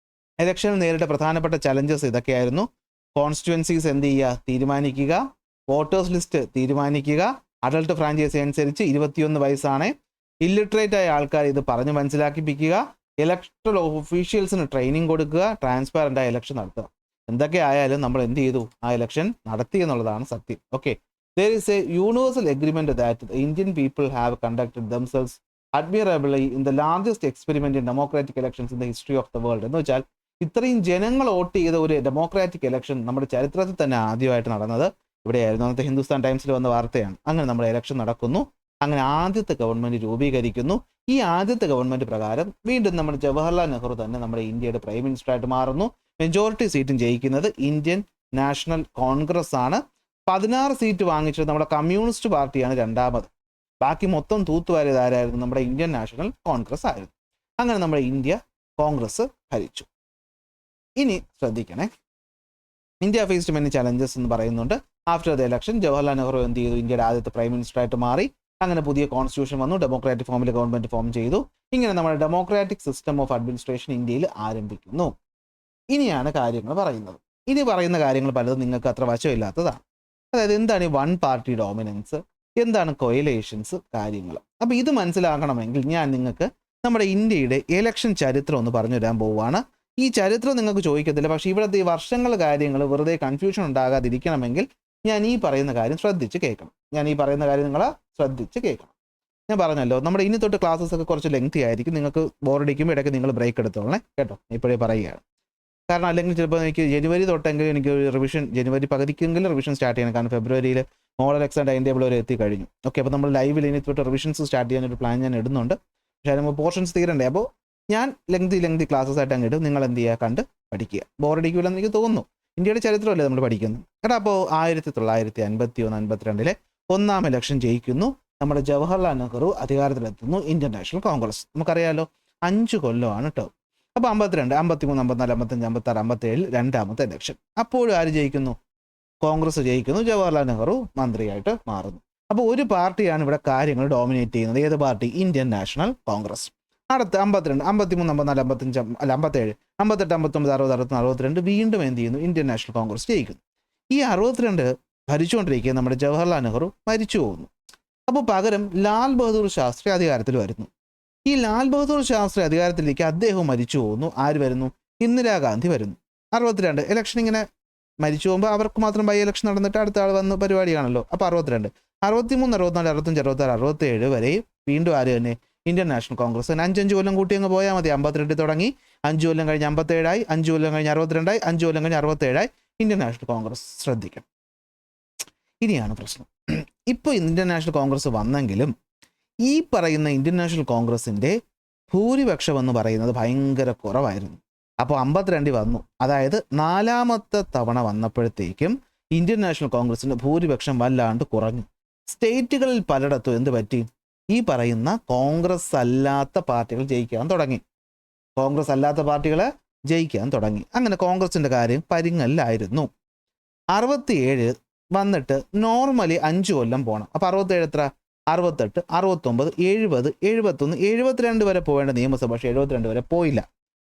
ഇലക്ഷനിൽ നേരിട്ട പ്രധാനപ്പെട്ട ചലഞ്ചസ് ഇതൊക്കെയായിരുന്നു. കോൺസ്റ്റിറ്റ്യുവൻസീസ് എന്ത് ചെയ്യുക? തീരുമാനിക്കുക. വോട്ടേഴ്സ് ലിസ്റ്റ് തീരുമാനിക്കുക. അഡൾട്ട് ഫ്രാഞ്ചൈസി അനുസരിച്ച് 21 വയസ്സാണ്. ഇല്ലിറ്ററേറ്റ് ആയ ആൾക്കാർ ഇത് പറഞ്ഞ് മനസ്സിലാക്കിപ്പിക്കുക. ഇലക്ട്രൽ ഓഫീഷ്യൽസിന് ട്രെയിനിങ് കൊടുക്കുക. ട്രാൻസ്പാരൻ്റ് ആയ ഇലക്ഷൻ നടത്തുക. എന്തൊക്കെ ആയാലും നമ്മൾ എന്ത് ചെയ്തു? ആ ഇലക്ഷൻ നടത്തി എന്നുള്ളതാണ് സത്യം. Okay. There is a universal agreement that the Indian people have conducted themselves admirably in the largest experiment in democratic elections in the history of the world. എന്ന് വെച്ചാൽ ഇത്രയും ജനങ്ങൾ വോട്ട് ചെയ്ത ഒരു ഡെമോക്രാറ്റിക് ഇലക്ഷൻ നമ്മുടെ ചരിത്രത്തിൽ തന്നെ ആദ്യമായിട്ട് നടന്നത് ഇവിടെയായിരുന്നു. അന്നത്തെ ഹിന്ദുസ്ഥാൻ ടൈംസിൽ വന്ന വാർത്തയാണ്. അങ്ങനെ നമ്മുടെ ഇലക്ഷൻ നടക്കുന്നു. അങ്ങനെ ആദ്യത്തെ ഗവൺമെൻറ് രൂപീകരിക്കുന്നു. ഈ ആദ്യത്തെ ഗവൺമെൻറ് പ്രകാരം വീണ്ടും നമ്മുടെ ജവഹർലാൽ നെഹ്റു തന്നെ നമ്മുടെ ഇന്ത്യയുടെ പ്രൈം മിനിസ്റ്ററായിട്ട് മാറുന്നു. മെജോറിറ്റി സീറ്റും ജയിക്കുന്നത് ഇന്ത്യൻ നാഷണൽ കോൺഗ്രസ് ആണ്. 16 സീറ്റ് വാങ്ങിച്ചത് നമ്മുടെ കമ്മ്യൂണിസ്റ്റ് പാർട്ടിയാണ് രണ്ടാമത്. ബാക്കി മൊത്തം തൂത്തുവാരിയത് ആരായിരുന്നു? നമ്മുടെ ഇന്ത്യൻ നാഷണൽ കോൺഗ്രസ് ആയിരുന്നു. അങ്ങനെ നമ്മുടെ ഇന്ത്യ കോൺഗ്രസ് ഭരിച്ചു. ഇനി ശ്രദ്ധിക്കണേ, ഇന്ത്യ ഫേസ്ഡ് മെനി ചലഞ്ചസ് എന്ന് പറയുന്നുണ്ട്. After the election Jawaharlal Nehru എന്ത് ചെയ്തു? ഇന്ത്യയുടെ ആദ്യത്തെ പ്രൈം മിനിസ്റ്ററായിട്ട് മാറി. അങ്ങനെ പുതിയ കോൺസ്റ്റിറ്റ്യൂഷൻ വന്നു. ഡെമോക്രാറ്റിക് ഫോമിൽ ഗവൺമെൻറ് ഫോം ചെയ്തു. ഇങ്ങനെ നമ്മുടെ ഡെമോക്രാറ്റിക് സിസ്റ്റം ഓഫ് അഡ്മിനിസ്ട്രേഷൻ ഇന്ത്യയിൽ ആരംഭിക്കുന്നു. ഇനിയാണ് കാര്യങ്ങൾ പറയുന്നത്. ഇനി പറയുന്ന കാര്യങ്ങൾ പലതും നിങ്ങൾക്ക് അത്ര വശമില്ലാത്തതാണ്. അതായത് എന്താണ് ഈ വൺ പാർട്ടി ഡോമിനൻസ്, എന്താണ് കൊയലേഷൻസ്, കാര്യങ്ങൾ. അപ്പോൾ ഇത് മനസ്സിലാക്കണമെങ്കിൽ ഞാൻ നിങ്ങൾക്ക് നമ്മുടെ ഇന്ത്യയുടെ ഇലക്ഷൻ ചരിത്രം ഒന്ന് പറഞ്ഞു തരാൻ പോവുകയാണ്. ഈ ചരിത്രം നിങ്ങൾക്ക് ചോദിക്കത്തില്ല, പക്ഷേ ഇവിടുത്തെ ഈ വർഷങ്ങൾ കാര്യങ്ങൾ വെറുതെ കൺഫ്യൂഷൻ ഉണ്ടാകാതിരിക്കണമെങ്കിൽ ഞാൻ ഈ പറയുന്ന കാര്യം ശ്രദ്ധിച്ച് കേൾക്കണം. ഞാൻ പറഞ്ഞല്ലോ, നമ്മുടെ ഇനി തൊട്ട് ക്ലാസ്സസ് ഒക്കെ കുറച്ച് ലെങ്തി ആയിരിക്കും. നിങ്ങൾക്ക് ബോറടിക്കുമ്പോൾ ഇടയ്ക്ക് നിങ്ങൾ ബ്രേക്ക് എടുത്തോളണേ കേട്ടോ. ഇപ്പോഴേ പറയുകയാണ്. കാരണം അല്ലെങ്കിൽ ചിലപ്പോൾ എനിക്ക് ജനുവരി തൊട്ടെങ്കിലും എനിക്ക് റിവിഷൻ, ജനുവരി പകുതിക്കെങ്കിലും റിവിഷൻ സ്റ്റാർട്ട് ചെയ്യണം. കാരണം ഫെബ്രുവരിയിൽ മോഡൽ എക്സാം ടൈം ടേബിൾ വരെ എത്തിക്കഴിഞ്ഞു. ഓക്കെ. അപ്പോൾ നമ്മൾ ലൈവിൽ ഇനി തൊട്ട് റിവിഷൻസ് സ്റ്റാർട്ട് ചെയ്യാനൊരു പ്ലാൻ ഞാൻ ഇടുന്നുണ്ട്. പക്ഷേ അതിന് പോർഷൻസ് തീരണ്ടേ. അപ്പോൾ ഞാൻ ലെങ്തി ക്ലാസ്സസ് ആയിട്ട് അങ്ങ് ഇടും. നിങ്ങൾ എന്ത് ചെയ്യുക? കണ്ട് പഠിക്കുക. ബോറടിക്കില്ലെന്ന് എനിക്ക് തോന്നുന്നു. ഇന്ത്യയുടെ ചരിത്രമല്ലേ നമ്മൾ പഠിക്കുന്നത് കേട്ടോ. അപ്പോൾ 1951-52 ഒന്നാം ഇലക്ഷൻ ജയിക്കുന്നു, നമ്മുടെ ജവഹർലാൽ നെഹ്റു അധികാരത്തിലെത്തുന്നു, ഇന്ത്യൻ നാഷണൽ കോൺഗ്രസ്. നമുക്കറിയാലോ 5 കൊല്ലമാണ് ടേം. അപ്പോൾ 52, 53, 54, 55, 56, 57 രണ്ടാമത്തെ ഇലക്ഷൻ. അപ്പോഴും ആര് ജയിക്കുന്നു? കോൺഗ്രസ് ജയിക്കുന്നു, ജവഹർലാൽ നെഹ്റു മന്ത്രിയായിട്ട് മാറുന്നു. അപ്പോൾ ഒരു പാർട്ടിയാണ് ഇവിടെ കാര്യങ്ങൾ ഡോമിനേറ്റ് ചെയ്യുന്നത്. ഏത് പാർട്ടി? ഇന്ത്യൻ നാഷണൽ കോൺഗ്രസ്. അടുത്ത 52, 53, 54, 55, അല്ല 57, 58, 59, 60, 61, 62 വീണ്ടും എന്ത് ചെയ്യുന്നു? ഇന്ത്യൻ നാഷണൽ കോൺഗ്രസ് ജയിക്കുന്നു. ഈ 62 ഭരിച്ചുകൊണ്ടിരിക്കുക നമ്മുടെ ജവഹർലാൽ നെഹ്റു മരിച്ചു പോകുന്നു. അപ്പോൾ പകരം ലാൽ ബഹദൂർ ശാസ്ത്രി അധികാരത്തിൽ വരുന്നു. ഈ ലാൽ ബഹദൂർ ശാസ്ത്രി അധികാരത്തിലേക്ക് അദ്ദേഹവും മരിച്ചു പോകുന്നു. ആര് വരുന്നു? ഇന്ദിരാഗാന്ധി വരുന്നു. 62 ഇലക്ഷൻ ഇങ്ങനെ മരിച്ചു പോകുമ്പോൾ അവർക്ക് മാത്രം ബൈ ഇലക്ഷൻ നടന്നിട്ട് അടുത്ത ആൾ വന്ന് പരിപാടിയാണല്ലോ. അപ്പോൾ 62, 63, 64, 65, 66, 67 വരെ വീണ്ടും ആര് തന്നെ? ഇന്ത്യൻ നാഷണൽ കോൺഗ്രസ്. 5 കൊല്ലം കൂട്ടി അങ്ങ് പോയാൽ മതി. 52 തുടങ്ങി, 5 കൊല്ലം കഴിഞ്ഞ് 57 5 കൊല്ലം കഴിഞ്ഞ് 62 5 കൊല്ലം കഴിഞ്ഞ് 67 ഇന്ത്യൻ നാഷണൽ കോൺഗ്രസ്. ശ്രദ്ധിക്കണം, ഇനിയാണ് പ്രശ്നം. ഇപ്പോൾ ഇന്ത്യൻ നാഷണൽ കോൺഗ്രസ് വന്നെങ്കിലും ഈ പറയുന്ന ഇന്ത്യൻ നാഷണൽ കോൺഗ്രസിൻ്റെ ഭൂരിപക്ഷം എന്ന് പറയുന്നത് ഭയങ്കര കുറവായിരുന്നു. അപ്പോൾ 52 വന്നു. അതായത് 4ാമത്തെ തവണ വന്നപ്പോഴത്തേക്കും ഇന്ത്യൻ നാഷണൽ കോൺഗ്രസിൻ്റെ ഭൂരിപക്ഷം വല്ലാണ്ട് കുറഞ്ഞു. സ്റ്റേറ്റുകളിൽ പലയിടത്തും എന്ത് പറ്റി? ഈ പറയുന്ന കോൺഗ്രസ് അല്ലാത്ത പാർട്ടികൾ ജയിക്കാൻ തുടങ്ങി. അങ്ങനെ കോൺഗ്രസിൻ്റെ കാര്യം പരിങ്ങലിലായിരുന്നു. 67 വന്നിട്ട് നോർമലി 5 കൊല്ലം പോകണം. അപ്പോൾ 67 എത്ര? 68, 69, 70, 71, 72 വരെ പോവേണ്ട നിയമസഭ, പക്ഷേ 72 വരെ പോയില്ല.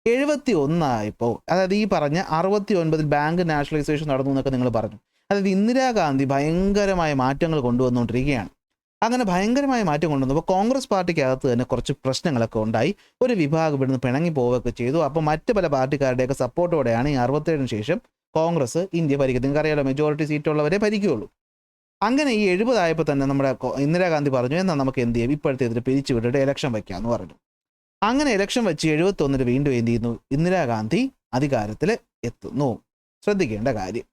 71 ആയപ്പോൾ, അതായത് ഈ പറഞ്ഞ 69 ബാങ്ക് നാഷണലൈസേഷൻ നടന്നു എന്നൊക്കെ നിങ്ങൾ പറഞ്ഞു. അതായത് ഇന്ദിരാഗാന്ധി ഭയങ്കരമായ മാറ്റങ്ങൾ കൊണ്ടുവന്നുകൊണ്ടിരിക്കുകയാണ്. അങ്ങനെ ഭയങ്കരമായ മാറ്റം കൊണ്ടുവന്നപ്പോൾ കോൺഗ്രസ് പാർട്ടിക്കകത്ത് തന്നെ കുറച്ച് പ്രശ്നങ്ങളൊക്കെ ഉണ്ടായി. ഒരു വിഭാഗം ഇവിടുന്ന് പിണങ്ങി പോവുകയൊക്കെ ചെയ്തു. അപ്പോൾ മറ്റ് പല പാർട്ടിക്കാരുടെയൊക്കെ സപ്പോർട്ടോടെയാണ് ഈ 67 ശേഷം കോൺഗ്രസ് ഇന്ത്യ ഭരിക്കുന്നത്. നിങ്ങൾക്കറിയാലോ, മെജോറിറ്റി സീറ്റുള്ളവരെ ഭരിക്കുകയുള്ളൂ. അങ്ങനെ ഈ 70 ആയപ്പോൾ തന്നെ നമ്മുടെ ഇന്ദിരാഗാന്ധി പറഞ്ഞു, എന്നാൽ നമുക്ക് എന്ത് ചെയ്യും, ഇപ്പോഴത്തെ ഇതിൽ പിരിച്ചു വിട്ടിട്ട് ഇലക്ഷൻ വയ്ക്കാമെന്ന് പറഞ്ഞു. അങ്ങനെ ഇലക്ഷൻ വെച്ച് 71 വീണ്ടും എന്ത് ചെയ്യുന്നു? ഇന്ദിരാഗാന്ധി അധികാരത്തിൽ എത്തുന്നു. ശ്രദ്ധിക്കേണ്ട കാര്യം,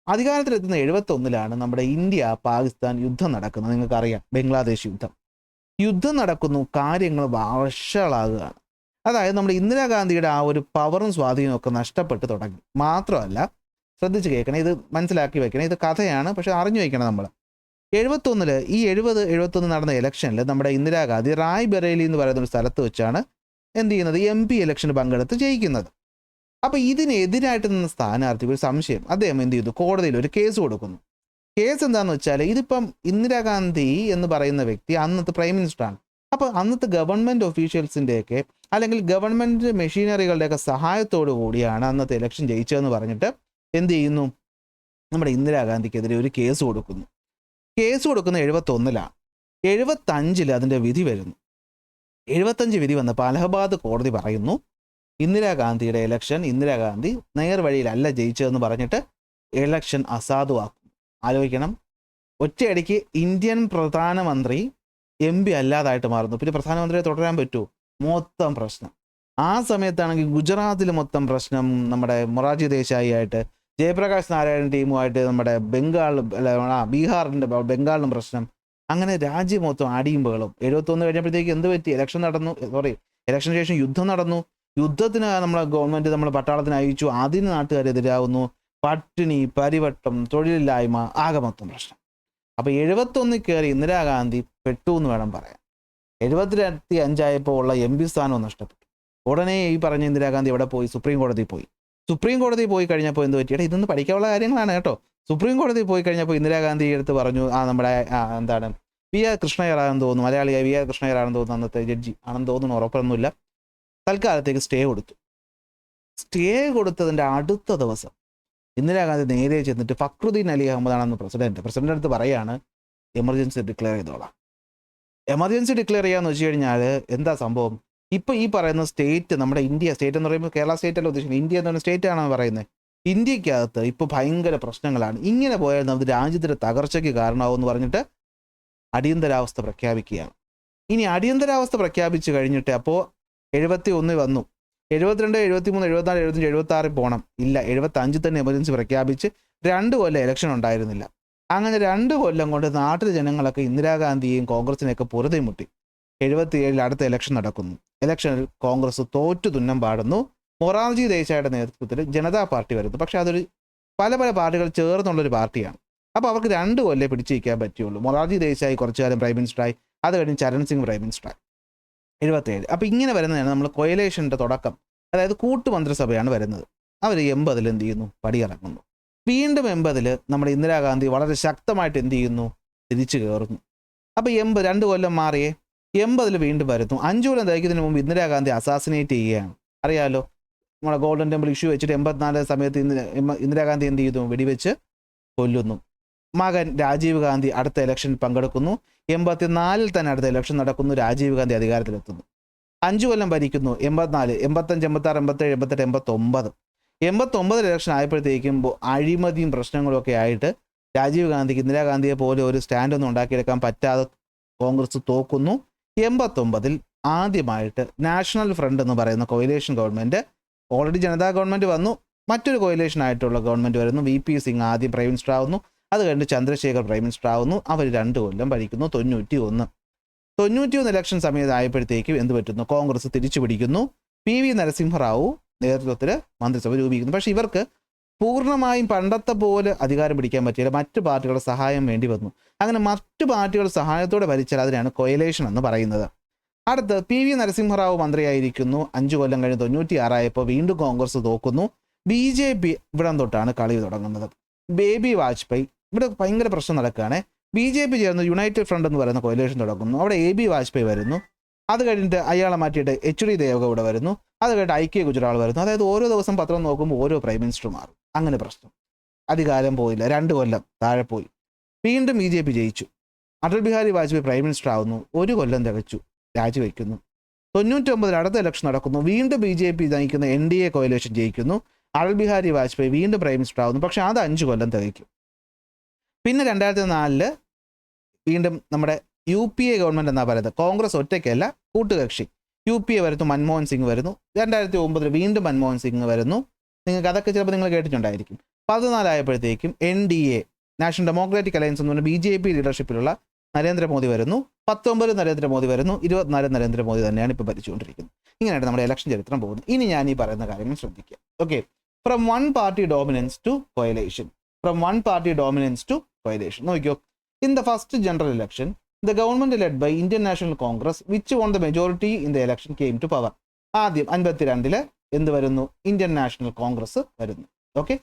അധികാരത്തിലെത്തുന്ന 71 നമ്മുടെ ഇന്ത്യ പാകിസ്ഥാൻ യുദ്ധം നടക്കുന്നത്. നിങ്ങൾക്കറിയാം, ബംഗ്ലാദേശ് യുദ്ധം നടക്കുന്നു. കാര്യങ്ങൾ വഷളാകുകയാണ്. അതായത് നമ്മുടെ ഇന്ദിരാഗാന്ധിയുടെ ആ ഒരു പവറും സ്വാധീനവും ഒക്കെ നഷ്ടപ്പെട്ട് തുടങ്ങി. മാത്രമല്ല, ശ്രദ്ധിച്ച് കേൾക്കണം, ഇത് മനസ്സിലാക്കി വെക്കണം, ഇത് കഥയാണ്, പക്ഷെ അറിഞ്ഞു വയ്ക്കണം നമ്മൾ. 71 ഈ 71 നടന്ന ഇലക്ഷനിൽ നമ്മുടെ ഇന്ദിരാഗാന്ധി റായ് ബറേലി എന്ന് പറയുന്ന ഒരു സ്ഥലത്ത് വെച്ചാണ് എന്ത് ചെയ്യുന്നത്? MP ഇലക്ഷന് പങ്കെടുത്ത് ജയിക്കുന്നത്. അപ്പോൾ ഇതിനെതിരായിട്ട് നിന്ന സ്ഥാനാർത്ഥിക്ക് ഒരു സംശയം. അദ്ദേഹം എന്ത് ചെയ്തു? കോടതിയിൽ ഒരു കേസ് കൊടുക്കുന്നു. കേസ് എന്താണെന്ന് വെച്ചാൽ, ഇതിപ്പം ഇന്ദിരാഗാന്ധി എന്ന് പറയുന്ന വ്യക്തി അന്നത്തെ പ്രൈം മിനിസ്റ്ററാണ്. അപ്പോൾ അന്നത്തെ ഗവൺമെൻറ് ഒഫീഷ്യൽസിൻ്റെയൊക്കെ അല്ലെങ്കിൽ ഗവൺമെൻറ് മെഷീനറികളുടെയൊക്കെ സഹായത്തോടു കൂടിയാണ് അന്നത്തെ ഇലക്ഷൻ ജയിച്ചതെന്ന് പറഞ്ഞിട്ട് എന്ത് ചെയ്യുന്നു? നമ്മുടെ ഇന്ദിരാഗാന്ധിക്കെതിരെ ഒരു കേസ് കൊടുക്കുന്നു. കേസ് കൊടുക്കുന്ന 71 75 അതിൻ്റെ വിധി വരുന്നു. 75 വിധി വന്നപ്പോൾ അലഹബാദ് കോടതി പറയുന്നു, ഇന്ദിരാഗാന്ധിയുടെ ഇലക്ഷൻ ഇന്ദിരാഗാന്ധി നേർവഴിയിലല്ല ജയിച്ചതെന്ന് പറഞ്ഞിട്ട് ഇലക്ഷൻ അസാധുവാക്കും. ആലോചിക്കണം, ഒറ്റയടിക്ക് ഇന്ത്യൻ പ്രധാനമന്ത്രി MP അല്ലാതായിട്ട് മാറുന്നു. പിന്നെ പ്രധാനമന്ത്രിയെ തുടരാൻ പറ്റുമോ? മൊത്തം പ്രശ്നം. ആ സമയത്താണെങ്കിൽ ഗുജറാത്തിൽ മൊത്തം പ്രശ്നം. നമ്മുടെ മൊറാർജി ദേശായി ആയിട്ട് ജയപ്രകാശ് നാരായണൻ ടീമുമായിട്ട് നമ്മുടെ ബീഹാറിൻ്റെ ബംഗാളിലും പ്രശ്നം. അങ്ങനെ രാജ്യം മൊത്തം അടിയും ബഹളും. 71 കഴിഞ്ഞപ്പോഴത്തേക്ക് എന്ത് പറ്റി? ഇലക്ഷൻ ശേഷം യുദ്ധം നടന്നു. യുദ്ധത്തിന് നമ്മളെ ഗവൺമെൻറ് നമ്മൾ പട്ടാളത്തിന് അയച്ചു. അതിന് നാട്ടുകാരെതിരാകുന്നു. പട്ടിണി, പരിവട്ടം, തൊഴിലില്ലായ്മ, ആകെ മൊത്തം പ്രശ്നം. അപ്പോൾ 71 കയറി ഇന്ദിരാഗാന്ധി പെട്ടു എന്ന് വേണം പറയാൻ. 75 ആയപ്പോൾ ഉള്ള MP സ്ഥാനവും നഷ്ടപ്പെട്ടു. ഉടനെ ഈ പറഞ്ഞ ഇന്ദിരാഗാന്ധി എവിടെ പോയി? സുപ്രീം കോടതി പോയി കഴിഞ്ഞപ്പോൾ എന്ത് പറ്റി? ഇതൊന്ന് പഠിക്കാനുള്ള കാര്യങ്ങളാണ് കേട്ടോ. സുപ്രീം കോടതി പോയി കഴിഞ്ഞപ്പോൾ ഇന്ദിരാഗാന്ധി എടുത്ത് പറഞ്ഞു, നമ്മുടെ V.R. കൃഷ്ണയ്യറാണെന്ന് തോന്നുന്നു, മലയാളിയായ V.R. കൃഷ്ണയ്യറാണെന്ന് തോന്നുന്നു, അന്നത്തെ ജഡ്ജി ആണെന്ന് തോന്നുന്നു, ഉറപ്പൊന്നുമില്ല. തൽക്കാലത്തേക്ക് സ്റ്റേ കൊടുത്തതിൻ്റെ അടുത്ത ദിവസം ഇന്ദിരാഗാന്ധി നേരെ ചെന്നിട്ട് ഫക്രുദ്ദീൻ അലി അഹമ്മദ് ആണെന്ന് പ്രസിഡന്റ് അടുത്ത് പറയാണ്, എമർജൻസി ഡിക്ലെയർ ചെയ്തോളാം. എമർജൻസി ഡിക്ലെയർ ചെയ്യാന്ന് വെച്ച് കഴിഞ്ഞാൽ എന്താ സംഭവം? ഇപ്പോൾ ഈ പറയുന്ന സ്റ്റേറ്റ്, നമ്മുടെ ഇന്ത്യ സ്റ്റേറ്റ് എന്ന് പറയുമ്പോൾ കേരള സ്റ്റേറ്റ് അല്ല ഉദ്ദേശിക്കുന്നത്, ഇന്ത്യ എന്ന് പറയുന്ന സ്റ്റേറ്റ് ആണെന്ന് പറയുന്നത്. ഇന്ത്യക്കകത്ത് ഇപ്പോൾ ഭയങ്കര പ്രശ്നങ്ങളാണ്. ഇങ്ങനെ പോയാൽ നമുക്ക് രാജ്യത്തിൻ്റെ തകർച്ചയ്ക്ക് കാരണമാകുമെന്ന് പറഞ്ഞിട്ട് അടിയന്തരാവസ്ഥ പ്രഖ്യാപിക്കുകയാണ്. ഇനി അടിയന്തരാവസ്ഥ പ്രഖ്യാപിച്ച് കഴിഞ്ഞിട്ട് അപ്പോൾ 71 വന്നു, 72, 73, 74, 75, 76 പോകണം. ഇല്ല, 75 തന്നെ എമർജൻസി പ്രഖ്യാപിച്ച് 2 കൊല്ലം ഇലക്ഷൻ ഉണ്ടായിരുന്നില്ല. അങ്ങനെ 2 കൊല്ലം കൊണ്ട് നാട്ടിലെ ജനങ്ങളൊക്കെ ഇന്ദിരാഗാന്ധിയെയും കോൺഗ്രസിനെയൊക്കെ പൊറുതിമുട്ടി. 77 അടുത്ത ഇലക്ഷൻ നടക്കുന്നു. ഇലക്ഷനിൽ കോൺഗ്രസ് തോറ്റു തുന്നം പാടുന്നു. മൊറാർജി ദേശായിയുടെ നേതൃത്വത്തിൽ ജനതാ പാർട്ടി വരുന്നു. പക്ഷേ അതൊരു പല പാർട്ടികൾ ചേർന്നുള്ളൊരു പാർട്ടിയാണ്. അപ്പോൾ അവർക്ക് 2 കൊല്ലേ പിടിച്ചു വയ്ക്കാൻ പറ്റുള്ളൂ. മൊറാർജി ദേശായി കുറച്ചു കാലം പ്രൈം മിനിസ്റ്ററായി, അത് കഴിഞ്ഞ് ചരൺ സിംഗ് പ്രൈം മിനിസ്റ്ററായി 77. അപ്പോൾ ഇങ്ങനെ വരുന്നതാണ് നമ്മൾ കൊയലേഷൻ്റെ തുടക്കം. അതായത് കൂട്ടുമന്ത്രിസഭയാണ് വരുന്നത്. അവർ 80-ൽ എന്ത് ചെയ്യുന്നു, പടിയിറങ്ങുന്നു. വീണ്ടും 80-ൽ നമ്മുടെ ഇന്ദിരാഗാന്ധി വളരെ ശക്തമായിട്ട് എന്ത് ചെയ്യുന്നു, തിരിച്ചു കയറുന്നു. അപ്പോൾ 2 കൊല്ലം മാറിയേ 80-ൽ വീണ്ടും വരുന്നു. 5 കൊല്ലം തികയ്ക്കുന്നതിന് മുമ്പ് ഇന്ദിരാഗാന്ധി അസാസിനേറ്റ് ചെയ്യുകയാണ്. അറിയാലോ, നമ്മുടെ ഗോൾഡൻ ടെമ്പിൾ ഇഷ്യൂ വെച്ചിട്ട് 84 സമയത്ത് ഇന്ദിരാഗാന്ധി എന്ത് ചെയ്യുന്നു, വെടിവെച്ച് കൊല്ലുന്നു. മകൻ രാജീവ് ഗാന്ധി അടുത്ത ഇലക്ഷനിൽ പങ്കെടുക്കുന്നു. 84-ൽ തന്നെ അടുത്ത ഇലക്ഷൻ നടക്കുന്നു. രാജീവ് ഗാന്ധി അധികാരത്തിലെത്തുന്നു. 5 കൊല്ലം ഭരിക്കുന്നു. 84, 85, 86, 87, 88, 89. 89 ഇലക്ഷൻ ആയപ്പോഴത്തേക്കും അഴിമതിയും പ്രശ്നങ്ങളും ഒക്കെ ആയിട്ട് രാജീവ് ഗാന്ധിക്ക് ഇന്ദിരാഗാന്ധിയെ പോലെ ഒരു സ്റ്റാൻഡൊന്നും ഉണ്ടാക്കിയെടുക്കാൻ പറ്റാതെ കോൺഗ്രസ് തോക്കുന്നു. 89-ൽ ആദ്യമായിട്ട് നാഷണൽ ഫ്രണ്ട് എന്ന് പറയുന്ന coalition government, already Janata government വന്നു, മറ്റൊരു കൊയിലേഷൻ ആയിട്ടുള്ള ഗവൺമെൻറ് വരുന്നു. VP സിംഗ് ആദ്യം പ്രൈം മിനിസ്റ്റർ ആവുന്നു. അത് കഴിഞ്ഞ് ചന്ദ്രശേഖർ പ്രൈം മിനിസ്റ്റർ ആവുന്നു. അവർ 2 കൊല്ലം ഭരിക്കുന്നു. 91 ഇലക്ഷൻ സമയത്തായപ്പോഴത്തേക്കും എന്ത് പറ്റുന്നു, കോൺഗ്രസ് തിരിച്ചു പിടിക്കുന്നു. PV നരസിംഹറാവു നേതൃത്വത്തിൽ മന്ത്രിസഭ രൂപീകരിക്കുന്നു. പക്ഷേ ഇവർക്ക് പൂർണ്ണമായും പണ്ടത്തെ പോലെ അധികാരം പിടിക്കാൻ പറ്റിയില്ല. മറ്റു പാർട്ടികളുടെ സഹായം വേണ്ടി വന്നു. അങ്ങനെ മറ്റു പാർട്ടികളുടെ സഹായത്തോടെ ഭരിച്ചാൽ അതിനാണ് കൊയലേഷൻ എന്ന് പറയുന്നത്. അടുത്ത് PV നരസിംഹറാവു മന്ത്രിയായിരിക്കുന്നു. 5 കൊല്ലം കഴിഞ്ഞ് 96 ആയപ്പോൾ വീണ്ടും കോൺഗ്രസ് തോക്കുന്നു. BJP ഇവിടം തൊട്ടാണ് കളി തുടങ്ങുന്നത്. ബേബി വാജ്പേയി ഇവിടെ ഭയങ്കര പ്രശ്നം നടക്കുകയാണ്. BJP ചേർന്ന് യുണൈറ്റഡ് ഫ്രണ്ട് എന്ന് പറയുന്ന കൊയലേഷൻ തുടങ്ങുന്നു. അവിടെ AB വാജ്പേയി വരുന്നു. അത് കഴിഞ്ഞിട്ട് അയാളെ മാറ്റിയിട്ട് HD ദേവഗൗഡ വരുന്നു. അത് കഴിഞ്ഞിട്ട് IK ഗുജറാൾ വരുന്നു. അതായത് ഓരോ ദിവസം പത്രം നോക്കുമ്പോൾ ഓരോ പ്രൈം മിനിസ്റ്റർ മാറും. അങ്ങനെ പ്രശ്നം. അധികാരം പോയില്ല, 2 കൊല്ലം താഴെ പോയി. വീണ്ടും BJP ജയിച്ചു. അടൽ ബിഹാരി വാജ്പേയി പ്രൈം മിനിസ്റ്റർ ആവുന്നു. 1 കൊല്ലം തികച്ചു, രാജിവെക്കുന്നു. 99 അടുത്ത ഇലക്ഷൻ നടക്കുന്നു. വീണ്ടും BJP നയിക്കുന്ന NDA കൊയലേഷൻ ജയിക്കുന്നു. അടൽ ബിഹാരി വാജ്പേയി വീണ്ടും പ്രൈം മിനിസ്റ്റർ ആവുന്നു. പക്ഷേ അത് 5 കൊല്ലം തികയ്ക്കും. പിന്നെ 2004 വീണ്ടും നമ്മുടെ UPA ഗവൺമെൻറ് എന്നാണ് പറയുന്നത്. കോൺഗ്രസ് ഒറ്റയ്ക്കല്ല, കൂട്ടുകക്ഷി. UPA വരുന്നു, മൻമോഹൻ സിംഗ് വരുന്നു. 2009 വീണ്ടും മൻമോഹൻ സിംഗ് വരുന്നു. നിങ്ങൾക്ക് അതൊക്കെ ചിലപ്പോൾ നിങ്ങൾ കേട്ടിട്ടുണ്ടായിരിക്കും. 14 ആയപ്പോഴത്തേക്കും NDA നാഷണൽ ഡെമോക്രാറ്റിക് അലയൻസ് എന്ന് പറഞ്ഞാൽ BJP ലീഡർഷിപ്പിലുള്ള നരേന്ദ്രമോദി വരുന്നു. 19 നരേന്ദ്രമോദി വരുന്നു. 24 നരേന്ദ്രമോദി തന്നെയാണ് ഇപ്പോൾ ഭരിച്ചുകൊണ്ടിരിക്കുന്നത്. ഇങ്ങനെയാണ് നമ്മുടെ ഇലക്ഷൻ ചരിത്രം പോകുന്നത്. ഇനി ഞാൻ ഈ പറയുന്ന കാര്യങ്ങൾ ശ്രദ്ധിക്കുക. Okay, from one party dominance to coalition. നോക്കിയോ, in the first general election the government led by Indian National Congress which won the majority in the election came to power. ആദ്യം 52-ൽ എന്ത് വരുന്നു, ഇന്ത്യൻ നാഷണൽ കോൺഗ്രസ് വരുന്നു. ഓക്കെ,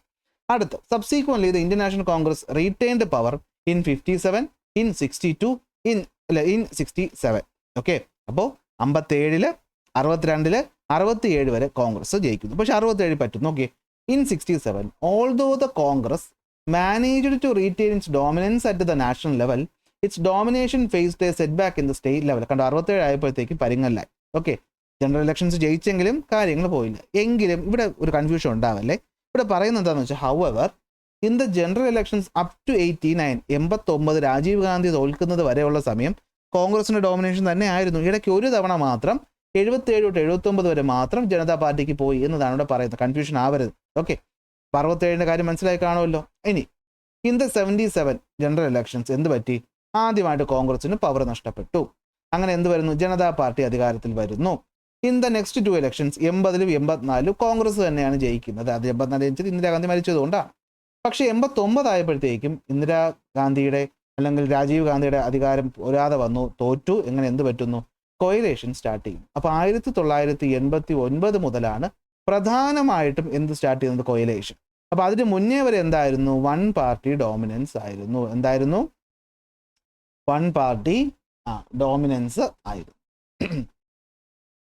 അടുത്ത് subsequently the Indian National Congress retained power in 57, in 62, in 67. Okay, അപ്പോൾ 57-ൽ 62-ൽ 67 വരെ കോൺഗ്രസ് ജയിക്കുന്നു. പക്ഷെ 67 പറ്റുന്നു. Okay, in 67 although the Congress managed to retain its dominance at the national level, its domination faced a setback in the state level. കണ്ടോ, 67 ആയപ്പോഴത്തേക്കും പരിങ്ങലായി. ഓക്കെ, ജനറൽ ഇലക്ഷൻസ് ജയിച്ചെങ്കിലും കാര്യങ്ങൾ പോയില്ല. എങ്കിലും ഇവിടെ ഒരു കൺഫ്യൂഷൻ ഉണ്ടാവല്ലേ. ഇവിടെ പറയുന്നത് എന്താണെന്ന് വെച്ചാൽ, however in the general elections up to 89 Rajiv Gandhi തോൽക്കുന്നത് വരെയുള്ള സമയം കോൺഗ്രസിന്റെ ഡോമിനേഷൻ തന്നെ ആയിരുന്നു. ഇടയ്ക്ക് ഒരു തവണ മാത്രം 77 തൊട്ട് 79 വരെ മാത്രം ജനതാ പാർട്ടിക്ക് പോയി എന്നതാണ് ഇവിടെ പറയുന്നത്. കൺഫ്യൂഷൻ ആവരുത്. ഓക്കെ, 67-ന്റെ കാര്യം മനസ്സിലായി കാണുമല്ലോ. ഇനി ഇൻ ദ 77 ജനറൽ ഇലക്ഷൻസ് എന്ത് പറ്റി, ആദ്യമായിട്ട് കോൺഗ്രസിന് പവർ നഷ്ടപ്പെട്ടു. അങ്ങനെ എന്ത് വരുന്നു, ജനതാ പാർട്ടി അധികാരത്തിൽ വരുന്നു. ഇൻ ദ നെക്സ്റ്റ് 2 ഇലക്ഷൻസ് 80-ലും 84-ലും കോൺഗ്രസ് തന്നെയാണ് ജയിക്കുന്നത്. അത് 84 ജയിച്ചത് ഇന്ദിരാഗാന്ധി മരിച്ചതുകൊണ്ടാണ്. പക്ഷേ 89 ആയപ്പോഴത്തേക്കും ഇന്ദിരാഗാന്ധിയുടെ അല്ലെങ്കിൽ രാജീവ് ഗാന്ധിയുടെ അധികാരം പോരാതെ വന്നു, തോറ്റു. എങ്ങനെ എന്ത് പറ്റുന്നു, കൊയിലേഷൻ സ്റ്റാർട്ട് ചെയ്യും. അപ്പോൾ 1989 മുതലാണ് പ്രധാനമായിട്ടും എന്ത് സ്റ്റാർട്ട് ചെയ്യുന്നത്, കൊയിലേഷൻ. അപ്പോൾ അതിന് മുന്നേ വരെ എന്തായിരുന്നു, വൺ പാർട്ടി ഡോമിനൻസ് ആയിരുന്നു. എന്തായിരുന്നു, വൺ പാർട്ടി ഡോമിനൻസ് ആയിരുന്നു.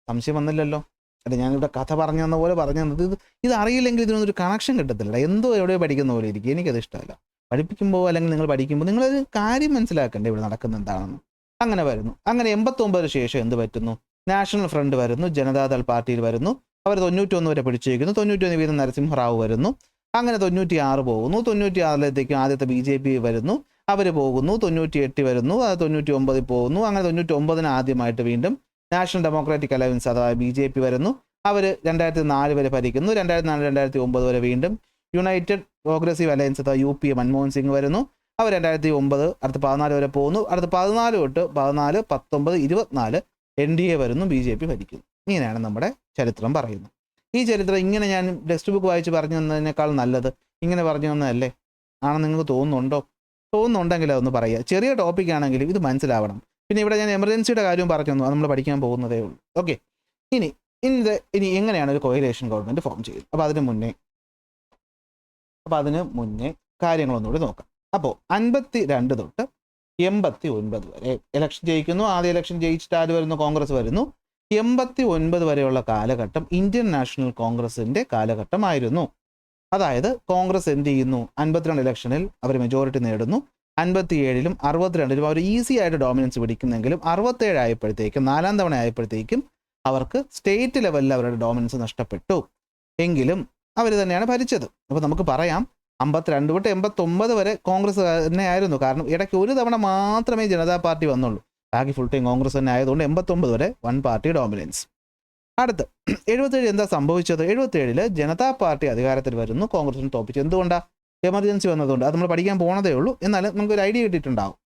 സംശയം വന്നില്ലല്ലോ. അല്ല, ഞാനിവിടെ കഥ പറഞ്ഞു തന്ന പോലെ പറഞ്ഞു തന്നത്. ഇത് അറിയില്ലെങ്കിൽ ഇതിനൊന്നൊരു കണക്ഷൻ കിട്ടത്തില്ല. എന്തോ എവിടെയോ പഠിക്കുന്ന പോലെ ഇരിക്കും. എനിക്കത് ഇഷ്ടമല്ല. പഠിപ്പിക്കുമ്പോൾ അല്ലെങ്കിൽ നിങ്ങൾ പഠിക്കുമ്പോൾ നിങ്ങളൊരു കാര്യം മനസ്സിലാക്കണ്ടേ ഇവിടെ നടക്കുന്ന എന്താണെന്ന്. അങ്ങനെ വരുന്നു. അങ്ങനെ 89 ശേഷം എന്ത് പറ്റുന്നു, നാഷണൽ ഫ്രണ്ട് വരുന്നു, ജനതാദൾ പാർട്ടിയിൽ വരുന്നു. അവർ 91 വരെ പിടിച്ചിരിക്കുന്നു. 91 വീണ്ടും നരസിംഹറാവു വരുന്നു. അങ്ങനെ 96 പോകുന്നു. 96-ലേക്കും ആദ്യത്തെ BJP വരുന്നു, അവർ പോകുന്നു. 98 വരുന്നു, അത് 99 പോകുന്നു. അങ്ങനെ 99-ന് ആദ്യമായിട്ട് വീണ്ടും നാഷണൽ ഡെമോക്രാറ്റിക് അലയൻസ് അഥവാ BJP വരുന്നു. അവർ 2004 വരെ ഭരിക്കുന്നു. 2004, 2009 വരെ വീണ്ടും യുണൈറ്റഡ് പ്രോഗ്രസീവ് അലയൻസ് അഥവാ UPA മൻമോഹൻ സിംഗ് വരുന്നു. അവർ 2009 അടുത്ത 14 വരെ പോകുന്നു. അടുത്ത 14 തൊട്ട് 14, 19, 24 NDA വരുന്നു, BJP ഭരിക്കുന്നു. ഇങ്ങനെയാണ് നമ്മുടെ ചരിത്രം പറയുന്നത്. ഈ ചരിത്രം ഇങ്ങനെ ഞാൻ ടെക്സ്റ്റ് ബുക്ക് വായിച്ച് പറഞ്ഞു തന്നതിനേക്കാൾ നല്ലത് ഇങ്ങനെ പറഞ്ഞു തന്നതല്ലേ ആണെന്ന് നിങ്ങൾക്ക് തോന്നുന്നുണ്ടോ? തോന്നുന്നുണ്ടെങ്കിൽ അതൊന്ന് പറയുക. ചെറിയ ടോപ്പിക് ആണെങ്കിലും ഇത് മനസ്സിലാവണം. പിന്നെ ഇവിടെ ഞാൻ എമർജൻസിയുടെ കാര്യം പറഞ്ഞു, അത് നമ്മൾ പഠിക്കാൻ പോകുന്നതേ ഉള്ളൂ. ഓക്കെ, ഇനി എങ്ങനെയാണ് ഒരു കോയിലേഷൻ ഗവൺമെൻറ് ഫോം ചെയ്യുന്നത്? അപ്പോൾ അതിന് മുന്നേ കാര്യങ്ങളൊന്നുകൂടി നോക്കാം. അപ്പോൾ 52 തൊട്ട് 89 വരെ ഇലക്ഷൻ ജയിക്കുന്നു. ആദ്യ ഇലക്ഷൻ ജയിച്ചിട്ട് ആര് വരുന്നു? കോൺഗ്രസ് വരുന്നു. 89 വരെയുള്ള കാലഘട്ടം ഇന്ത്യൻ നാഷണൽ കോൺഗ്രസിൻ്റെ കാലഘട്ടമായിരുന്നു. അതായത് കോൺഗ്രസ് എന്ത് ചെയ്യുന്നു? 52 ഇലക്ഷനിൽ അവർ മെജോറിറ്റി നേടുന്നു. 57-ലും 62-ലും അവർ ഈസി ആയിട്ട് ഡോമിനൻസ് പിടിക്കുന്നെങ്കിലും 67 ആയപ്പോഴത്തേക്കും, 4ാം തവണ ആയപ്പോഴത്തേക്കും അവർക്ക് സ്റ്റേറ്റ് ലെവലിൽ അവരുടെ ഡോമിനൻസ് നഷ്ടപ്പെട്ടു. എങ്കിലും അവർ തന്നെയാണ് ഭരിച്ചത്. അപ്പോൾ നമുക്ക് പറയാം 52 തൊട്ട് 89 വരെ കോൺഗ്രസ് തന്നെ ആയിരുന്നു. കാരണം ഇടയ്ക്ക് ഒരു തവണ മാത്രമേ ജനതാ പാർട്ടി വന്നുള്ളൂ. ബാക്കി ഫുൾ ടൈം കോൺഗ്രസ് തന്നെ ആയതുകൊണ്ട് 89 വരെ വൺ പാർട്ടി ഡോമിനൻസ്. അടുത്ത് 77 എന്താ സംഭവിച്ചത്? 77-ൽ ജനതാ പാർട്ടി അധികാരത്തിൽ വരുന്നു, കോൺഗ്രസിന് തോപ്പിച്ചു. എന്തുകൊണ്ടാണ്? എമർജൻസി വന്നതുകൊണ്ട്. അത് നമ്മൾ പഠിക്കാൻ പോണതേ ഉള്ളൂ, എന്നാലും നമുക്കൊരു ഐഡിയ കിട്ടിയിട്ടുണ്ടാവും.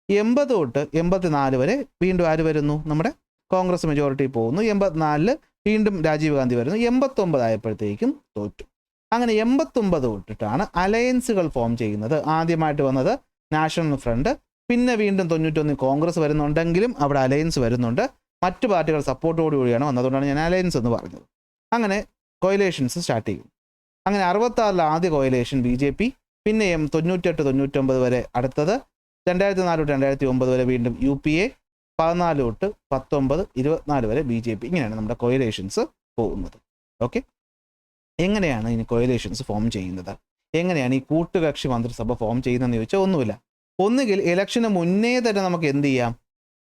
80 തൊട്ട് 84 വരെ വീണ്ടും ആര് വരുന്നു? നമ്മുടെ കോൺഗ്രസ് മെജോറിറ്റി പോകുന്നു. 84-ൽ വീണ്ടും രാജീവ് ഗാന്ധി വരുന്നു. 89 ആയപ്പോഴത്തേക്കും തോറ്റു. അങ്ങനെ 89 തൊട്ടിട്ടാണ് അലയൻസുകൾ ഫോം ചെയ്യുന്നത്. ആദ്യമായിട്ട് വന്നത് നാഷണൽ ഫ്രണ്ട്, പിന്നെ വീണ്ടും 91 കോൺഗ്രസ് വരുന്നുണ്ടെങ്കിലും അവിടെ അലയൻസ് വരുന്നുണ്ട്. മറ്റു പാർട്ടികൾ സപ്പോർട്ടോടുകൂടിയാണ് വന്നതുകൊണ്ടാണ് ഞാൻ അലയൻസ് എന്ന് പറഞ്ഞത്. അങ്ങനെ കോയിലേഷൻസ് സ്റ്റാർട്ട് ചെയ്യും. അങ്ങനെ 66-ലെ ആദ്യ കോയിലേഷൻ BJP, പിന്നെ 98-99 വരെ അടുത്തത്, 2004 തൊട്ട് 2009 വരെ വീണ്ടും UPA, 14 തൊട്ട് 19, 24 വരെ BJP. ഇങ്ങനെയാണ് നമ്മുടെ കോയിലേഷൻസ് പോകുന്നത്. ഓക്കെ, എങ്ങനെയാണ് ഇനി കോയിലേഷൻസ് ഫോം ചെയ്യുന്നത്? എങ്ങനെയാണ് ഈ കൂട്ടുകക്ഷി മന്ത്രിസഭ ഫോം ചെയ്യുന്നതെന്ന് ചോദിച്ചാൽ ഒന്നുമില്ല. ഒന്നുകിൽ ഇലക്ഷന് മുന്നേ തന്നെ നമുക്ക് എന്ത് ചെയ്യാം?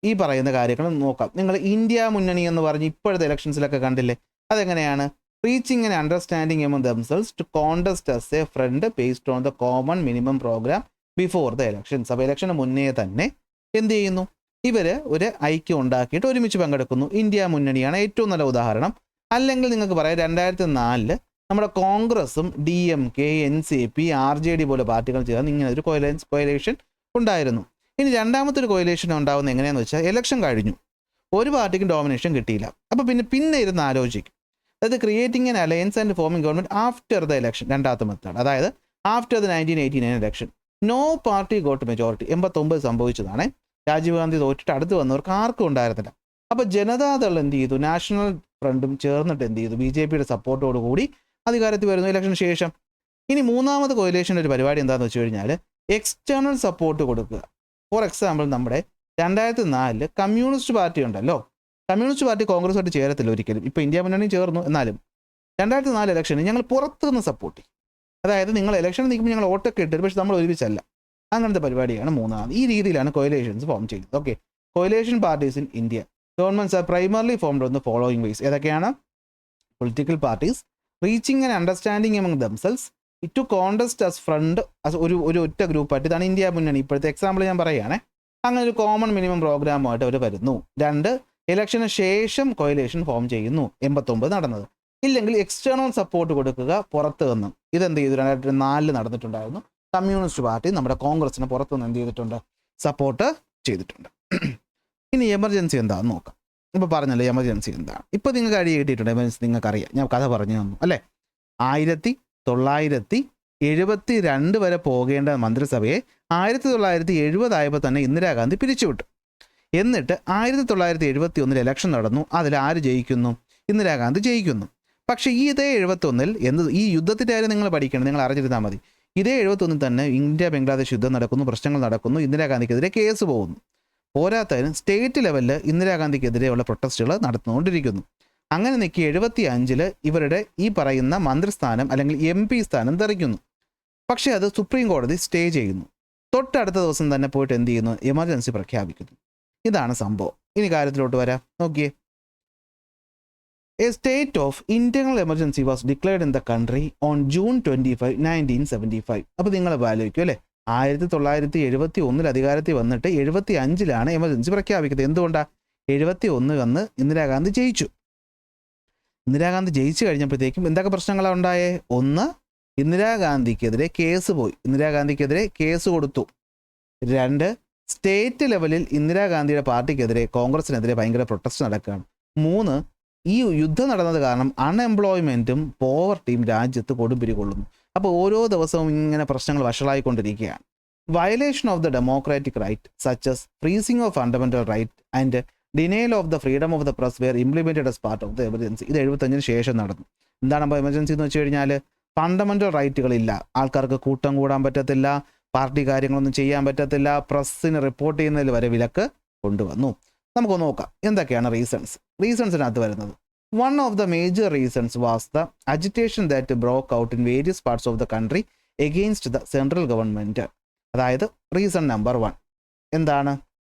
ഈ പറയുന്ന കാര്യങ്ങൾ നോക്കാം. നിങ്ങൾ ഇന്ത്യ മുന്നണി എന്ന് പറഞ്ഞ് ഇപ്പോഴത്തെ ഇലക്ഷൻസിലൊക്കെ കണ്ടില്ലേ? അതെങ്ങനെയാണ്? Reaching an understanding among themselves to contest as a front based on the common minimum programme before the elections. അപ്പോൾ ഇലക്ഷന് മുന്നേ തന്നെ എന്ത് ചെയ്യുന്നു? ഇവർ ഒരു ഐക്യം ഉണ്ടാക്കിയിട്ട് ഒരുമിച്ച് പങ്കെടുക്കുന്നു. ഇന്ത്യ മുന്നണിയാണ് ഏറ്റവും നല്ല ഉദാഹരണം. അല്ലെങ്കിൽ നിങ്ങൾക്ക് പറയാം 2004-ൽ നമ്മുടെ കോൺഗ്രസും DMK, NCP, RJD പോലെ പാർട്ടികൾ ചേർന്ന് ഇങ്ങനെ ഒരു കോയിലേഷൻ ഉണ്ടായിരുന്നു. ഇനി രണ്ടാമത്തെ ഒരു കോയിലേഷൻ ഉണ്ടാകുന്നത് എങ്ങനെയാണെന്ന് വെച്ചാൽ, ഇലക്ഷൻ കഴിഞ്ഞു, ഒരു പാർട്ടിക്കും ഡോമിനേഷൻ കിട്ടിയില്ല. അപ്പോൾ പിന്നെ ഇരുന്ന് ആലോചിക്കും. അതായത് creating an alliance and forming government after the election, രണ്ടാമത്തെ മെത്തേഡ്. അതായത് after the 1989 election no party got majority. 89 സംഭവിച്ചതാണ്. രാജീവ് ഗാന്ധി തോറ്റിട്ട് അടുത്ത് വന്നവർക്ക് ആർക്കും ഉണ്ടായിരുന്നില്ല. അപ്പോൾ ജനതാദൾ എന്ത് ചെയ്തു? നാഷണൽ ഫ്രണ്ടും ചേർന്നിട്ട് എന്ത് ചെയ്തു? BJPയുടെ സപ്പോർട്ടോടുകൂടി അധികാരത്തിൽ വരുന്നു ഇലക്ഷന് ശേഷം. ഇനി മൂന്നാമത് കോയിലേഷൻ്റെ ഒരു പരിപാടി എന്താണെന്ന് വെച്ച് കഴിഞ്ഞാൽ, എക്സ്റ്റേണൽ സപ്പോർട്ട് കൊടുക്കുക. ഫോർ എക്സാമ്പിൾ, നമ്മുടെ 2004-ൽ കമ്മ്യൂണിസ്റ്റ് പാർട്ടി ഉണ്ടല്ലോ. കമ്മ്യൂണിസ്റ്റ് പാർട്ടി കോൺഗ്രസുമായിട്ട് ചേരത്തില്ല ഒരിക്കലും. ഇപ്പോൾ ഇന്ത്യ മുന്നണി ചേർന്നു, എന്നാലും 2004 ഇലക്ഷന് ഞങ്ങൾ പുറത്തുനിന്ന് സപ്പോർട്ട് ചെയ്യും. അതായത് നിങ്ങൾ ഇലക്ഷൻ നിൽക്കുമ്പോൾ ഞങ്ങൾ വോട്ടൊക്കെ ഇട്ടു, പക്ഷെ നമ്മൾ ഒരുമിച്ചല്ല. അങ്ങനത്തെ പരിപാടിയാണ് മൂന്നാമത്. ഈ രീതിയിലാണ് കോയിലേഷൻസ് ഫോം ചെയ്യുന്നത്. Okay, coalition parties in India governments are primarily formed on the following ways. ഏതൊക്കെയാണ്? Political parties reaching and understanding among themselves to contest as front, ഒരു ഒറ്റ ഗ്രൂപ്പായിട്ട്. ഇതാണ് ഇന്ത്യ മുന്നണി. ഇപ്പോഴത്തെ എക്സാമ്പിൾ ഞാൻ പറയുകയാണെ. അങ്ങനെ ഒരു കോമൺ മിനിമം പ്രോഗ്രാമുമായിട്ട് അവർ വരുന്നു. 2, ഇലക്ഷന് ശേഷം കോയിലേഷൻ ഫോം ചെയ്യുന്നു. 89 നടന്നത്. ഇല്ലെങ്കിൽ എക്സ്റ്റേണൽ സപ്പോർട്ട് കൊടുക്കുക പുറത്ത് നിന്ന്. ഇതെന്ത് ചെയ്തു? 2004 നടന്നിട്ടുണ്ടായിരുന്നു. കമ്മ്യൂണിസ്റ്റ് പാർട്ടി നമ്മുടെ കോൺഗ്രസിന് പുറത്തുനിന്ന് എന്ത് ചെയ്തിട്ടുണ്ട്? സപ്പോർട്ട് ചെയ്തിട്ടുണ്ട്. ഇനി എമർജൻസി എന്താണെന്ന് നോക്കാം. ഇപ്പോൾ പറഞ്ഞല്ലോ എമർജൻസി എന്താണ്. ഇപ്പോൾ നിങ്ങൾക്ക് അടി കിട്ടിയിട്ടുണ്ട്. എമർജൻസി നിങ്ങൾക്കറിയാം, ഞാൻ കഥ പറഞ്ഞു തന്നു അല്ലേ. 1972 വരെ പോകേണ്ട മന്ത്രിസഭയെ 1970 ആയപ്പോൾ തന്നെ ഇന്ദിരാഗാന്ധി പിരിച്ചുവിട്ടു. എന്നിട്ട് 1971 ഇലക്ഷൻ നടന്നു. അതിൽ ആര് ജയിക്കുന്നു? ഇന്ദിരാഗാന്ധി ജയിക്കുന്നു. പക്ഷേ ഇതേ 71 ഈ യുദ്ധത്തിൻ്റെ കാര്യം നിങ്ങൾ പഠിക്കണം, നിങ്ങൾ അറിഞ്ഞിരുന്നാൽ മതി. ഇതേ 71 തന്നെ ഇന്ത്യ ബംഗ്ലാദേശ് യുദ്ധം നടക്കുന്നു, പ്രശ്നങ്ങൾ നടക്കുന്നു, ഇന്ദിരാഗാന്ധിക്കെതിരെ കേസ് പോകുന്നു. പോരാത്തതിന് സ്റ്റേറ്റ് ലെവലിൽ ഇന്ദിരാഗാന്ധിക്കെതിരെയുള്ള പ്രൊട്ടസ്റ്റുകൾ നടത്തുന്നുകൊണ്ടിരിക്കുന്നു. അങ്ങനെ നിൽക്കി 75-ൽ ഇവരുടെ ഈ പറയുന്ന മന്ത്രിസ്ഥാനം അല്ലെങ്കിൽ MP സ്ഥാനം തെറിക്കുന്നു. പക്ഷേ അത് സുപ്രീം കോടതി സ്റ്റേ ചെയ്യുന്നു. തൊട്ടടുത്ത ദിവസം തന്നെ പോയിട്ട് എന്ത് ചെയ്യുന്നു? എമർജൻസി പ്രഖ്യാപിക്കുന്നു. ഇതാണ് സംഭവം. ഇനി കാര്യത്തിലോട്ട് വരാം. നോക്കിയേ, A state of internal emergency was declared in the country on June 25, 1975. അപ്പോൾ നിങ്ങൾ ആലോചിക്കും അല്ലേ, 1971 അധികാരത്തിൽ വന്നിട്ട് 75-ലാണ് എമർജൻസി പ്രഖ്യാപിക്കുന്നത്. എന്തുകൊണ്ടാണ്? 71 വന്ന് ഇന്ദിരാഗാന്ധി ജയിച്ചു. ഇന്ദിരാഗാന്ധി ജയിച്ചു കഴിഞ്ഞപ്പോഴത്തേക്കും എന്തൊക്കെ പ്രശ്നങ്ങളാണ് ഉണ്ടായേ? ഒന്ന്, ഇന്ദിരാഗാന്ധിക്കെതിരെ കേസ് പോയി, ഇന്ദിരാഗാന്ധിക്കെതിരെ കേസ് കൊടുത്തു. 2, സ്റ്റേറ്റ് ലെവലിൽ ഇന്ദിരാഗാന്ധിയുടെ പാർട്ടിക്കെതിരെ കോൺഗ്രസിനെതിരെ ഭയങ്കര പ്രൊട്ടസ്റ്റ് നടക്കുകയാണ്. 3, ഈ യുദ്ധം നടന്നത് കാരണം അൺഎംപ്ലോയ്മെൻറ്റും പോവർട്ടിയും രാജ്യത്ത് കൊടുമ്പിരി കൊള്ളുന്നു. അപ്പോൾ ഓരോ ദിവസവും ഇങ്ങനെ പ്രശ്നങ്ങൾ വഷളായിക്കൊണ്ടിരിക്കുകയാണ്. violation of the democratic right such as freezing of fundamental right and denial of the freedom of the press were implemented as part of the emergency. ഇത് 75-ന് ശേഷം നടന്നു. എന്താണ് അപ്പോൾ എമർജൻസി എന്ന് വെച്ച് കഴിഞ്ഞാൽ ഫണ്ടമെൻ്റൽ റൈറ്റുകളില്ല, ആൾക്കാർക്ക് കൂട്ടം കൂടാൻ പറ്റത്തില്ല, പാർട്ടി കാര്യങ്ങളൊന്നും ചെയ്യാൻ പറ്റത്തില്ല, പ്രസ്സിന് റിപ്പോർട്ട് ചെയ്യുന്നതിൽ വരെ വിലക്ക് കൊണ്ടുവന്നു. നമുക്ക് നോക്കാം എന്തൊക്കെയാണ് റീസൺസിനകത്ത് വരുന്നത്. One of the major reasons was the agitation that broke out in various parts of the country against the central government. അതായത് റീസൺ നമ്പർ 1 എന്താണ്?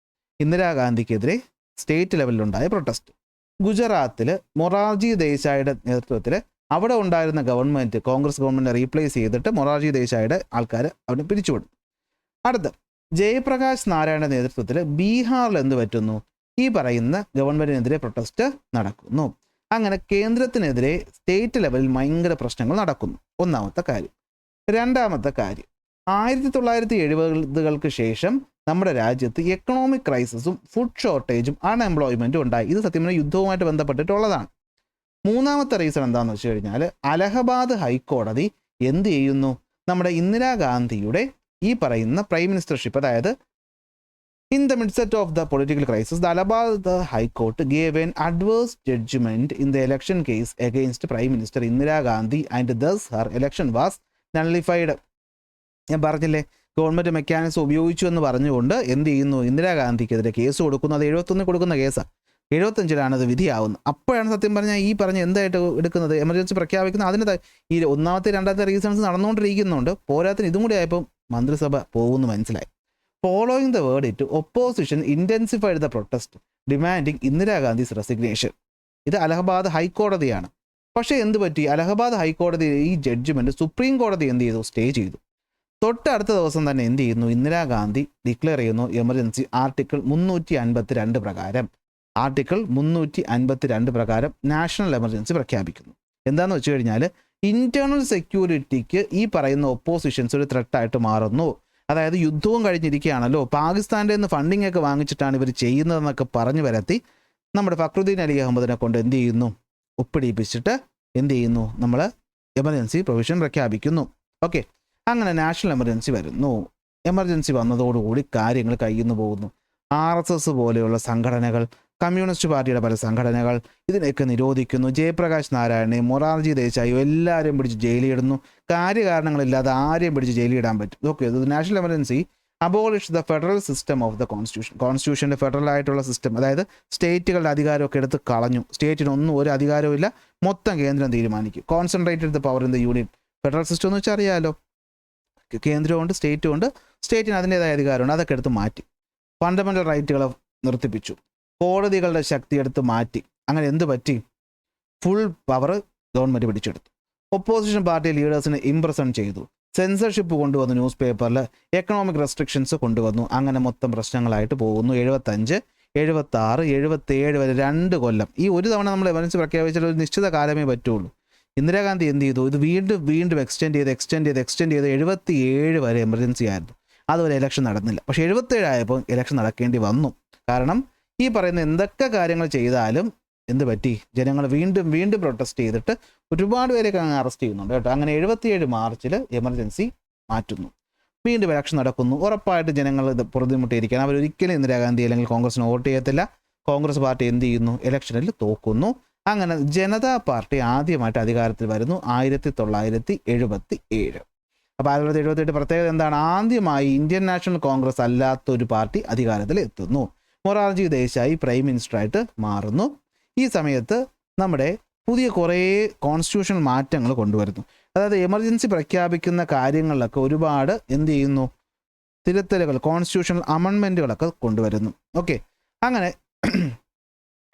ഇന്ദിരാഗാന്ധിക്കെതിരെ സ്റ്റേറ്റ് ലെവലിലുണ്ടായ പ്രൊട്ടസ്റ്റ്. ഗുജറാത്തിൽ മൊറാർജി ദേശായിയുടെ നേതൃത്വത്തിൽ അവിടെ ഉണ്ടായിരുന്ന ഗവൺമെൻറ്, കോൺഗ്രസ് ഗവൺമെൻറ് റീപ്ലേസ് ചെയ്തിട്ട് മൊറാർജി ദേശായിയുടെ ആൾക്കാർ അവിടെ പിരിച്ചുവിടും. അടുത്ത് ജയപ്രകാശ് നാരായണയുടെ നേതൃത്വത്തിൽ ബീഹാറിൽ എന്ത് പറ്റുന്നു? ഈ പറയുന്ന ഗവൺമെൻറ്റിനെതിരെ പ്രൊട്ടസ്റ്റ് നടക്കുന്നു. അങ്ങനെ കേന്ദ്രത്തിനെതിരെ സ്റ്റേറ്റ് ലെവലിൽ ഭയങ്കര പ്രശ്നങ്ങൾ നടക്കുന്നു. ഒന്നാമത്തെ കാര്യം. രണ്ടാമത്തെ കാര്യം, 1970-കൾക്ക് ശേഷം നമ്മുടെ രാജ്യത്ത് എക്കണോമിക് ക്രൈസിസും ഫുഡ് ഷോർട്ടേജും അൺഎംപ്ലോയ്മെൻറ്റും ഉണ്ടായി. ഇത് സത്യം പറഞ്ഞാൽ യുദ്ധവുമായിട്ട് ബന്ധപ്പെട്ടിട്ടുള്ളതാണ്. മൂന്നാമത്തെ റീസൺ എന്താണെന്ന് വെച്ച് കഴിഞ്ഞാൽ അലഹബാദ് ഹൈക്കോടതി എന്ത് ചെയ്യുന്നു? നമ്മുടെ ഇന്ദിരാഗാന്ധിയുടെ ഈ പറയുന്ന പ്രൈം മിനിസ്റ്റർഷിപ്പ്, അതായത് in the midst of the political crisis the Allahabad high court gave an adverse judgment in the election case against prime minister Indira Gandhi and thus her election was nullified. ഞാൻ പറഞ്ഞില്ലേ, ഗവൺമെൻറ് മെക്കാനിസം ഉപയോഗിച്ചു എന്ന് പറഞ്ഞുകൊണ്ട് എന്ത് ചെയ്യുന്നു? ഇന്ദിരാഗാന്ധിക്കെതിരെ കേസ് കൊടുക്കുന്നു. അത് 71 കൊടുക്കുന്ന കേസാണ്, 75-ലാണ് അത് വിധിയാവുന്നത്. അപ്പോഴാണ് സത്യം പറഞ്ഞാൽ ഈ പറഞ്ഞ എന്തായിട്ട് എടുക്കുന്നത്? എമർജൻസി പ്രഖ്യാപിക്കുന്നത്. അതിന് ഈ ഒന്നാമത്തെ രണ്ടാമത്തെ റീസൺസ് നടന്നുകൊണ്ടിരിക്കുന്നുണ്ട്. പോരാത്തിന് ഇതും കൂടി ആയപ്പോൾ മന്ത്രിസഭ പോകുമെന്ന് മനസ്സിലായി. Following the verdict opposition intensified the protest demanding Indira Gandhi's resignation. ഇത് അലഹബാദ് ഹൈക്കോടതിയാണ്. പക്ഷേ എന്ത് പറ്റി? അലഹബാദ് ഹൈക്കോടതി ഈ ജഡ്ജ്മെൻറ്റ് സുപ്രീം കോടതി എന്ത് ചെയ്തു? സ്റ്റേ ചെയ്തു. തൊട്ടടുത്ത ദിവസം തന്നെ എന്ത് ചെയ്യുന്നു? ഇന്ദിരാഗാന്ധി ഡിക്ലെയർ ചെയ്യുന്നു എമർജൻസി ആർട്ടിക്കിൾ 352 പ്രകാരം. ആർട്ടിക്കിൾ 352 പ്രകാരം നാഷണൽ എമർജൻസി പ്രഖ്യാപിക്കുന്നു. എന്താണെന്ന് വെച്ച് കഴിഞ്ഞാൽ ഇൻറ്റേർണൽ സെക്യൂരിറ്റിക്ക് ഈ പറയുന്ന ഒപ്പോസിഷൻസ് ഒരു ത്രെട്ടായിട്ട് മാറുന്നു. അതായത് യുദ്ധവും കഴിഞ്ഞിരിക്കുകയാണല്ലോ, പാകിസ്ഥാൻ്റെ നിന്ന് ഫണ്ടിങ് ഒക്കെ വാങ്ങിച്ചിട്ടാണ് ഇവർ ചെയ്യുന്നതെന്നൊക്കെ പറഞ്ഞു വരത്തി നമ്മുടെ ഫക്രുദ്ദീൻ അലി അഹമ്മദിനെ കൊണ്ട് എന്ത് ചെയ്യുന്നു? ഒപ്പിടിപ്പിച്ചിട്ട് എന്ത് ചെയ്യുന്നു? നമ്മൾ എമർജൻസി പ്രൊവിഷൻ പ്രഖ്യാപിക്കുന്നു. ഓക്കെ, അങ്ങനെ നാഷണൽ എമർജൻസി വരുന്നു. എമർജൻസി വന്നതോടുകൂടി കാര്യങ്ങൾ കയ്യിൽ നിന്ന് പോകുന്നു. RSS പോലെയുള്ള സംഘടനകൾ, കമ്മ്യൂണിസ്റ്റ് പാർട്ടിയുടെ പല സംഘടനകൾ ഇതിനെയൊക്കെ നിരോധിക്കുന്നു. ജയപ്രകാശ് നാരായണനെയും മൊറാർജി ദേശായിയും എല്ലാവരെയും പിടിച്ച് ജയിലിടുന്നു. കാര്യകാരണങ്ങളില്ലാതെ ആരെയും പിടിച്ച് ജയിലിടാൻ പറ്റും. Okay, national emergency abolish the federal system of the കോൺസ്റ്റിറ്റ്യൂഷൻ്റെ ഫെഡറൽ ആയിട്ടുള്ള സിസ്റ്റം, അതായത് സ്റ്റേറ്റുകളുടെ അധികാരമൊക്കെ എടുത്ത് കളഞ്ഞു. സ്റ്റേറ്റിനൊന്നും ഒരു അധികാരവും ഇല്ല, മൊത്തം കേന്ദ്രം തീരുമാനിക്കും. Concentrated the power in the union. Federal system എന്ന് വെച്ചാൽ അറിയാമല്ലോ, കേന്ദ്രമുണ്ട്, സ്റ്റേറ്റുമുണ്ട്. സ്റ്റേറ്റിന് അതിൻ്റേതായ അധികാരമുണ്ട്, അതൊക്കെ എടുത്ത് മാറ്റി. ഫണ്ടമെൻ്റൽ റൈറ്റുകൾ നിർത്തിപ്പിച്ചു. കോടതികളുടെ ശക്തി എടുത്ത് മാറ്റി. അങ്ങനെ എന്ത് പറ്റി? ഫുൾ പവർ ഗവൺമെൻറ് പിടിച്ചെടുത്തു. ഒപ്പോസിഷൻ പാർട്ടി ലീഡേഴ്സിനെ ഇംപ്രസൺ ചെയ്തു. സെൻസർഷിപ്പ് കൊണ്ടുവന്നു, ന്യൂസ് പേപ്പറിൽ എക്കണോമിക് റെസ്ട്രിക്ഷൻസ് കൊണ്ടുവന്നു. അങ്ങനെ മൊത്തം പ്രശ്നങ്ങളായിട്ട് പോകുന്നു. 75, 76, 77 വരെ 2 കൊല്ലം. ഈ ഒരു തവണ നമ്മൾ എമർജൻസി പ്രഖ്യാപിച്ചാൽ ഒരു നിശ്ചിത കാലമേ പറ്റുള്ളൂ. ഇന്ദിരാഗാന്ധി എന്ത് ചെയ്തു? ഇത് വീണ്ടും എക്സ്റ്റെൻഡ് ചെയ്ത് 77 വരെ എമർജൻസി ആയിരുന്നു. അതുവരെ ഇലക്ഷൻ നടന്നില്ല. പക്ഷേ 77 ആയപ്പോൾ ഇലക്ഷൻ നടക്കേണ്ടി വന്നു. കാരണം ഈ പറയുന്ന എന്തൊക്കെ കാര്യങ്ങൾ ചെയ്താലും എന്ത് പറ്റി? ജനങ്ങൾ വീണ്ടും പ്രൊട്ടസ്റ്റ് ചെയ്തിട്ട് ഒരുപാട് പേരെയൊക്കെ അങ്ങ് അറസ്റ്റ് ചെയ്യുന്നുണ്ട് കേട്ടോ. അങ്ങനെ 77 മാർച്ചിൽ എമർജൻസി മാറ്റുന്നു. വീണ്ടും ഇലക്ഷൻ നടക്കുന്നു. ഉറപ്പായിട്ട് ജനങ്ങൾ ഇത് പൊറുതിമുട്ടിയിരിക്കുകയാണ്. അവരൊരിക്കലും ഇന്ദിരാഗാന്ധി അല്ലെങ്കിൽ കോൺഗ്രസിന് വോട്ട് ചെയ്യത്തില്ല. കോൺഗ്രസ് പാർട്ടി എന്ത് ചെയ്യുന്നു? ഇലക്ഷനിൽ തോക്കുന്നു. അങ്ങനെ ജനതാ പാർട്ടി ആദ്യമായിട്ട് അധികാരത്തിൽ വരുന്നു 1977. അപ്പോൾ 1978 പ്രത്യേകത എന്താണ്? ആദ്യമായി ഇന്ത്യൻ നാഷണൽ കോൺഗ്രസ് അല്ലാത്തൊരു പാർട്ടി അധികാരത്തിൽ എത്തുന്നു. മൊറാർജി ദേശായി പ്രൈം മിനിസ്റ്ററായിട്ട് മാറുന്നു. ഈ സമയത്ത് നമ്മുടെ പുതിയ കുറേ കോൺസ്റ്റിറ്റ്യൂഷണൽ മാറ്റങ്ങൾ കൊണ്ടുവരുന്നു. അതായത് എമർജൻസി പ്രഖ്യാപിക്കുന്ന കാര്യങ്ങളിലൊക്കെ ഒരുപാട് എന്ത് ചെയ്യുന്നു? തിരുത്തലുകൾ, കോൺസ്റ്റിറ്റ്യൂഷണൽ അമെൻമെൻറ്റുകളൊക്കെ കൊണ്ടുവരുന്നു. ഓക്കെ, അങ്ങനെ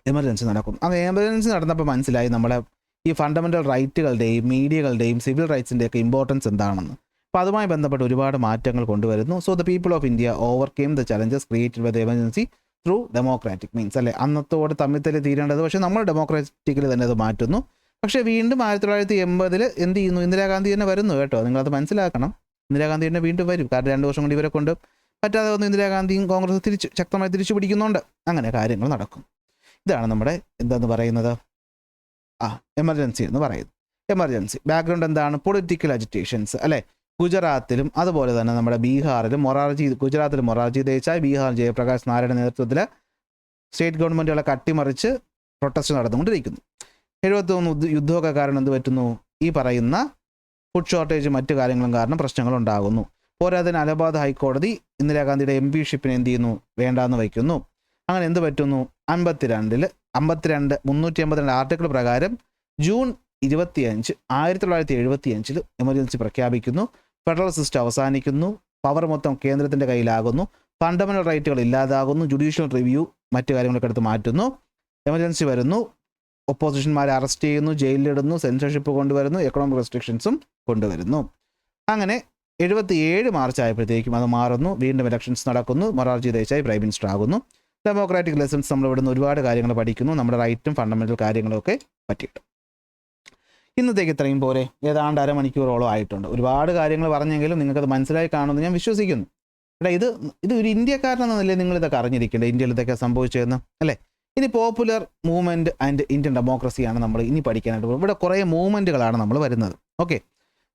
എമർജൻസി നടക്കും. അങ്ങനെ എമർജൻസി നടന്നപ്പോൾ മനസ്സിലായി നമ്മളെ ഈ ഫണ്ടമെൻ്റൽ റൈറ്റുകളുടെയും മീഡിയകളുടെയും സിവിൽ റൈറ്റ്സിൻ്റെയൊക്കെ ഇമ്പോർട്ടൻസ് എന്താണെന്ന്. അപ്പോൾ അതുമായി ബന്ധപ്പെട്ട് ഒരുപാട് മാറ്റങ്ങൾ കൊണ്ടുവരുന്നു. So the people of India overcame the challenges created by the emergency through democratic means. അല്ലേ, അന്നത്തോട് തമ്മിൽ തീരേണ്ടത്, പക്ഷേ നമ്മൾ ഡെമോക്രാറ്റിക്കലി തന്നെ അത് മാറ്റുന്നു. പക്ഷേ വീണ്ടും 1980 എന്ത് ചെയ്യുന്നു? ഇന്ദിരാഗാന്ധി തന്നെ വരുന്നു കേട്ടോ. നിങ്ങളത് മനസ്സിലാക്കണം. ഇന്ദിരാഗാന്ധി തന്നെ വീണ്ടും വരും. കാരണം 2 വർഷം കൊണ്ട് ഇവരെ കൊണ്ട് പറ്റാതെ വന്ന് ഇന്ദിരാഗാന്ധിയും കോൺഗ്രസ് ശക്തമായി തിരിച്ചു പിടിക്കുന്നുണ്ട്. അങ്ങനെ കാര്യങ്ങൾ നടക്കും. ഇതാണ് നമ്മുടെ എന്താന്ന് പറയുന്നത് എമർജൻസി എന്ന് പറയുന്നത്. എമർജൻസി ബാക്ക്ഗ്രൗണ്ട് എന്താണ്? Political agitations. അല്ലേ, ഗുജറാത്തിലും അതുപോലെ തന്നെ നമ്മുടെ ബീഹാറിലും ഗുജറാത്തിൽ മൊറാർജി ദേശായി, ബീഹാർ ജയപ്രകാശ് നാരായണ നേതൃത്വത്തിൽ സ്റ്റേറ്റ് ഗവൺമെൻറ്റുകളെ കട്ടിമറിച്ച് പ്രൊട്ടസ്റ്റ് നടന്നുകൊണ്ടിരിക്കുന്നു. 73 യുദ്ധമൊക്കെ കാരണം എന്ത് പറ്റുന്നു, ഈ പറയുന്ന ഫുഡ് ഷോർട്ടേജ് മറ്റു കാര്യങ്ങളും കാരണം പ്രശ്നങ്ങളുണ്ടാകുന്നു. പോരാതിന് അലഹാബാദ് ഹൈക്കോടതി ഇന്ദിരാഗാന്ധിയുടെ MP-ഷിപ്പിനെ എന്ത് ചെയ്യുന്നു, വേണ്ടാന്ന് വയ്ക്കുന്നു. അങ്ങനെ എന്ത് പറ്റുന്നു, 352 ആർട്ടിക്കിൾ പ്രകാരം ജൂൺ 25, 1975 എമർജൻസി പ്രഖ്യാപിക്കുന്നു. ഫെഡറൽ സിസ്റ്റം അവസാനിക്കുന്നു. പവർ മൊത്തം കേന്ദ്രത്തിൻ്റെ കയ്യിലാകുന്നു. ഫണ്ടമെൻ്റൽ റൈറ്റുകൾ ഇല്ലാതാകുന്നു. ജുഡീഷ്യൽ റിവ്യൂ മറ്റു കാര്യങ്ങളൊക്കെ എടുത്ത് മാറ്റുന്നു. എമർജൻസി വരുന്നു. ഒപ്പോസിഷന്മാരെ അറസ്റ്റ് ചെയ്യുന്നു, ജയിലിലിടുന്നു, സെൻസർഷിപ്പ് കൊണ്ടുവരുന്നു, എക്കണോമിക് റെസ്ട്രിക്ഷൻസും കൊണ്ടുവരുന്നു. അങ്ങനെ 77 മാർച്ച് ആയപ്പോഴത്തേക്കും അത് മാറുന്നു. വീണ്ടും ഇലക്ഷൻസ് നടക്കുന്നു. മൊറാർജി ദേശായി പ്രൈം മിനിസ്റ്റർ ആകുന്നു. ഡെമോക്രാറ്റിക് ലെസൺസ് നമ്മൾ ഇവിടുന്ന് ഒരുപാട് കാര്യങ്ങൾ പഠിക്കുന്നു, നമ്മുടെ റൈറ്റും ഫണ്ടമെൻ്റൽ കാര്യങ്ങളൊക്കെ പറ്റിയിട്ട്. ഇന്നത്തേക്ക് ഇത്രയും പോരെ, ഏതാണ്ട് അരമണിക്കൂറോളം ആയിട്ടുണ്ട്. ഒരുപാട് കാര്യങ്ങൾ പറഞ്ഞെങ്കിലും നിങ്ങൾക്കത് മനസ്സിലായി കാണുമെന്ന് ഞാൻ വിശ്വസിക്കുന്നു. ഇത് ഒരു ഇന്ത്യക്കാരനെന്നല്ലേ നിങ്ങളിതൊക്കെ അറിഞ്ഞിരിക്കേണ്ടത്, ഇന്ത്യയിൽ ഇതൊക്കെ സംഭവിച്ചതെന്ന് അല്ലേ. ഇനി പോപ്പുലർ മൂവ്മെൻറ്റ് ആൻഡ് ഇന്ത്യൻ ഡെമോക്രസിയാണ് നമ്മൾ ഇനി പഠിക്കാനായിട്ട് പോകുന്നത്. ഇവിടെ കുറേ മൂവ്മെൻറ്റുകളാണ് നമ്മൾ വരുന്നത്. ഓക്കെ,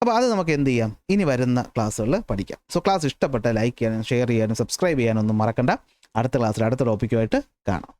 അപ്പോൾ അത് നമുക്ക് എന്ത് ചെയ്യാം, ഇനി വരുന്ന ക്ലാസ്സുകളിൽ പഠിക്കാം. സോ ക്ലാസ് ഇഷ്ടപ്പെട്ട ലൈക്ക് ചെയ്യാനും ഷെയർ ചെയ്യാനും സബ്സ്ക്രൈബ് ചെയ്യാനൊന്നും മറക്കണ്ട. അടുത്ത ക്ലാസ്സിൽ അടുത്ത ടോപ്പിക്കുമായിട്ട് കാണാം.